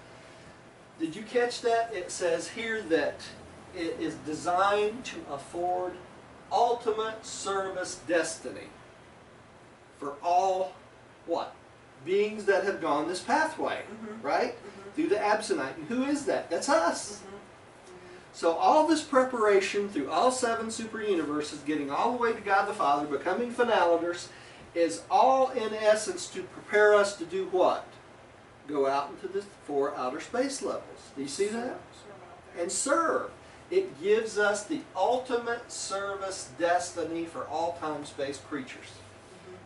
did you catch that? It says here that it is designed to afford ultimate service destiny for all what? Beings that have gone this pathway, right? Through the absonite. And who is that? That's us. So all this preparation through all 7 super universes, getting all the way to God the Father, becoming finalitors, is all in essence to prepare us to do what? Go out into the 4 outer space levels. Do you see that? And serve. It gives us the ultimate service destiny for all time-space creatures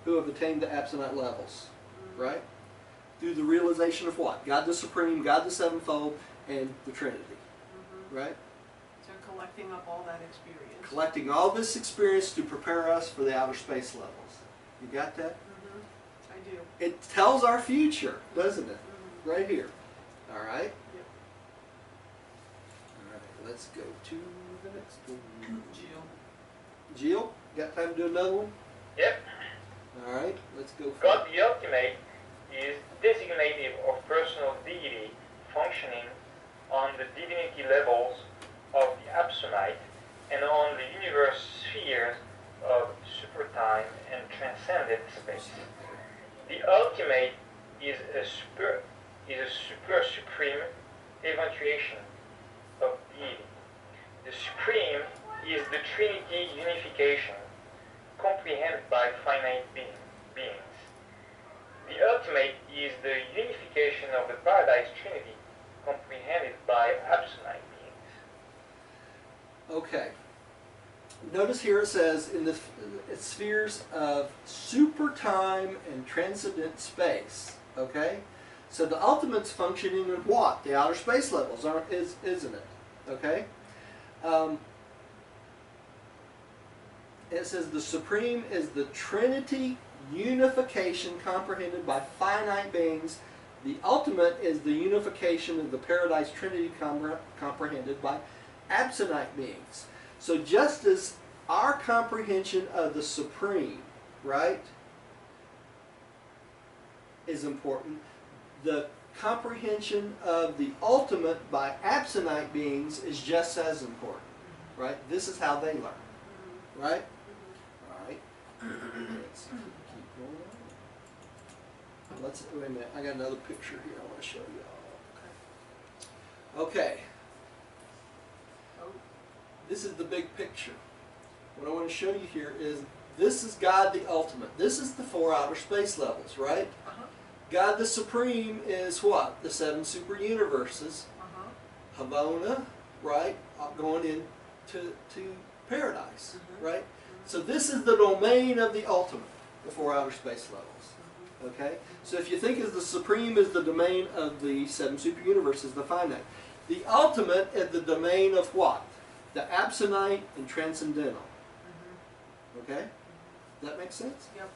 who have attained the absonite levels. Right? Through the realization of what? God the Supreme, God the sevenfold, and the Trinity. Right? So collecting up all that experience. Collecting all this experience to prepare us for the outer space levels. You got that? I do. It tells our future, doesn't it? Right here. All right? Yep. All right, let's go to the next one. Jill. Jill, got time to do another one? Yep. All right, let's go. God the Ultimate is designative of personal deity functioning on the divinity levels of the absonite and on the universe spheres of supertime and transcendent space. The Ultimate is a super supreme eventuation of deity. The Supreme is the Trinity unification comprehended by finite beings. The Ultimate is the unification of the Paradise Trinity comprehended by absonite beings. Okay. Notice here it says in the spheres of super time and transcendent space. Okay? So the ultimate's functioning in what? The outer space levels, isn't it? Okay? It says the Supreme is the Trinity unification comprehended by finite beings. The ultimate is the unification of the Paradise Trinity comprehended by absonite beings. So just as our comprehension of the Supreme, right, is important, the comprehension of the ultimate by absonite beings is just as important, right? This is how they learn, right? All right. Let's keep going on. Wait a minute. I got another picture here I want to show you all. Okay. This is the big picture. what I want to show you here is this is God the ultimate. This is the 4 outer space levels, right? God the supreme is what? The 7 super universes. Havona, right? Going into paradise, right? So this is the domain of the ultimate, the 4 outer space levels. Okay? So if you think of the supreme as the domain of the 7 super universes, the finite. The ultimate is the domain of what? The absolute and transcendental. Okay? Does that make sense? Yep.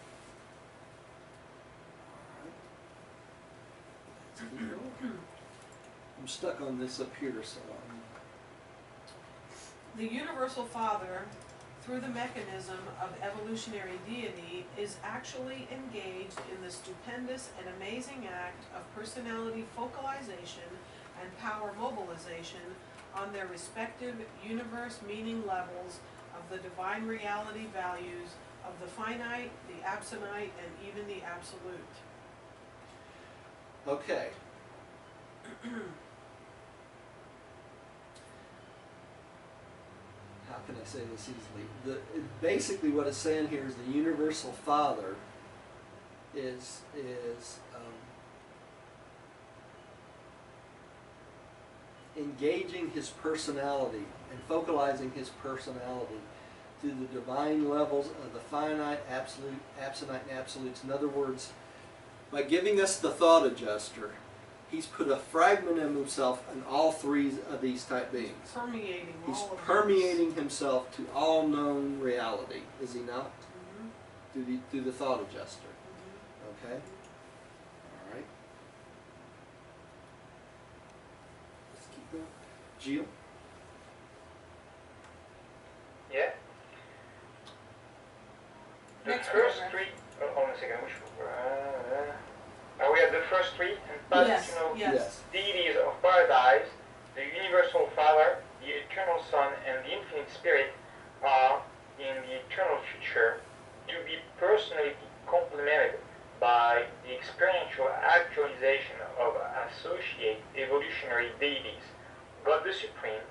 I'm stuck on this up here, so The Universal Father, through the mechanism of evolutionary deity, is actually engaged in the stupendous and amazing act of personality focalization and power mobilization on their respective universe meaning levels of the divine reality values of the finite, the absolute, and even the absolute. okay. How can I say this easily? Basically what it's saying here is the Universal Father is engaging his personality and focalizing his personality to the divine levels of the finite, absolute, absolute, and absolutes. In other words, by giving us the thought adjuster, he's put a fragment of himself in all 3 of these type beings. Permeating He's all of permeating himself to all known reality, is he not? this. Through the thought adjuster. Okay? All right. Let's keep going. Gilles? Yeah. The Next first paragraph. 3. Hold on a second. Which? Are we at the first 3? And Yes. you know, Yes. deities of paradise, the Universal Father, the Eternal Son, and the Infinite Spirit are in the eternal future to be personally complemented by the experiential actualization of associate evolutionary deities, God the Supreme,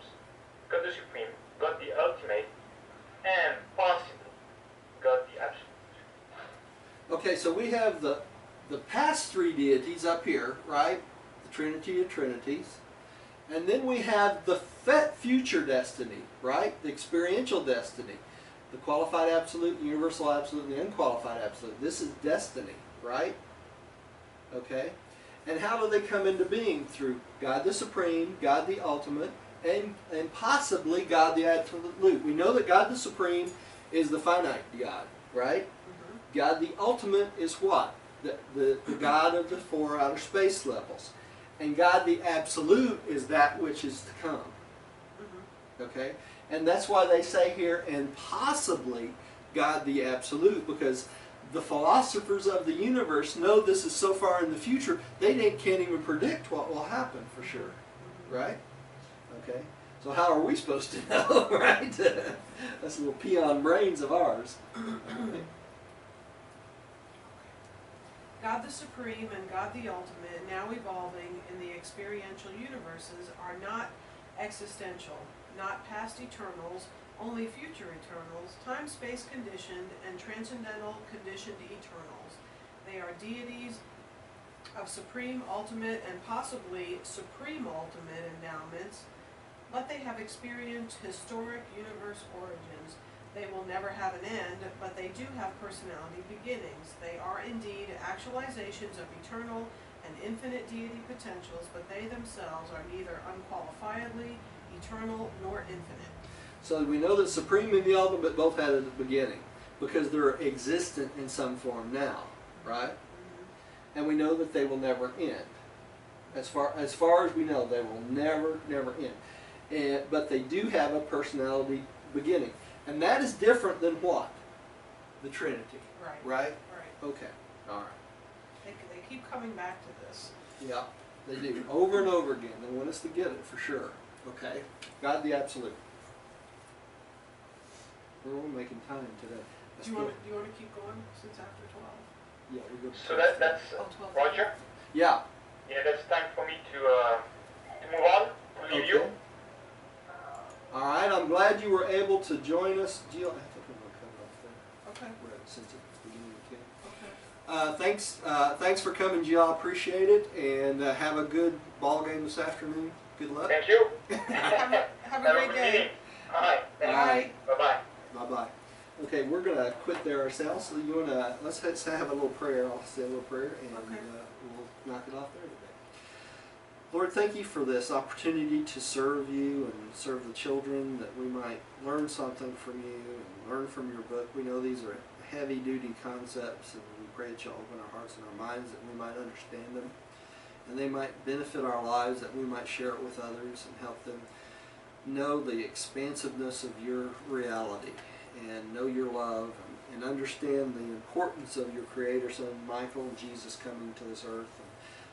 God the Ultimate, and possibly God the Absolute. Okay, so we have the past 3 deities up here, right? The Trinity of Trinities. And then we have the future destiny, right? The experiential destiny. The qualified absolute, the universal absolute, and the unqualified absolute. This is destiny, right? Okay? And how do they come into being? Through God the Supreme, God the Ultimate, and possibly God the Absolute. We know that God the Supreme is the finite God, right? God the Ultimate is what? The God of the 4 outer space levels. And God the Absolute is that which is to come. Okay? And that's why they say here, and possibly God the Absolute, because the philosophers of the universe know this is so far in the future, they can't even predict what will happen for sure. Right? Okay? So how are we supposed to know, right? That's little peon brains of ours. Okay. God the Supreme and God the Ultimate, now evolving in the experiential universes, are not existential, not past eternals, only future eternals, time-space conditioned and transcendental conditioned eternals. They are deities of supreme, ultimate, and possibly supreme ultimate endowments, but they have experienced historic universe origins. They will never have an end, but they do have personality beginnings. They are indeed actualizations of eternal and infinite deity potentials, but they themselves are neither unqualifiedly eternal nor infinite. So we know that Supreme and the Ultimate both had a beginning, because they're existent in some form now, right? And we know that they will never end. As far as we know, they will never end. But they do have a personality beginning. And that is different than what? The Trinity. Right. Right? Right. Okay. All right. They keep coming back to this. Yeah, they do. Over and over again. They want us to get it for sure. Okay? God the Absolute. We're all making time today. Do you want to keep going since after 12? Yeah, we go. So that's Oh, 12. Roger? Yeah. Yeah, that's time for me to move on, to leave you. Okay. All right, I'm glad you were able to join us. Jill, I think I'm going to cut it off there. Okay. Since it's the beginning of the Okay. thanks for coming, Jill. I appreciate it, and have a good ball game this afternoon. Good luck. Thank you. Have a great good day. meeting. All right. Bye. Bye-bye. Bye-bye. Okay, we're going to quit there ourselves. So you want to, let's have a little prayer. I'll say a little prayer, and Okay. we'll knock it off there today. Lord, thank you for this opportunity to serve you and serve the children, that we might learn something from you and learn from your book. We know these are heavy-duty concepts, and we pray that you'll open our hearts and our minds that we might understand them, and they might benefit our lives, that we might share it with others and help them know the expansiveness of your reality and know your love and understand the importance of your Creator Son, Michael, and Jesus coming to this earth and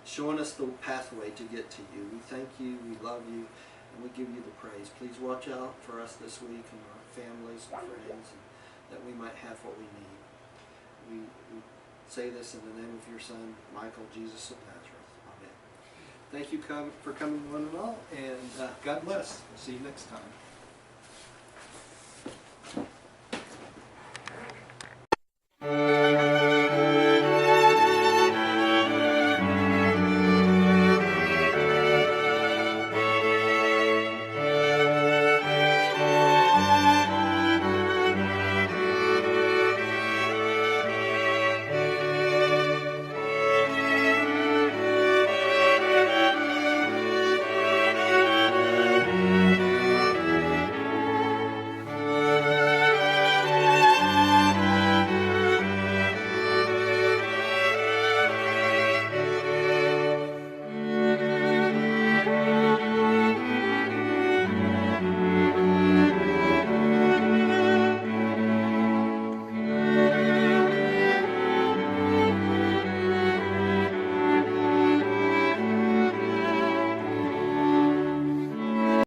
showing us the pathway to get to you. We thank you, we love you, and we give you the praise. Please watch out for us this week and our families and friends, and that we might have what we need. We say this in the name of your Son, Michael, Jesus of Nazareth. Amen. Thank you for coming, one and all, and God bless. See you next time.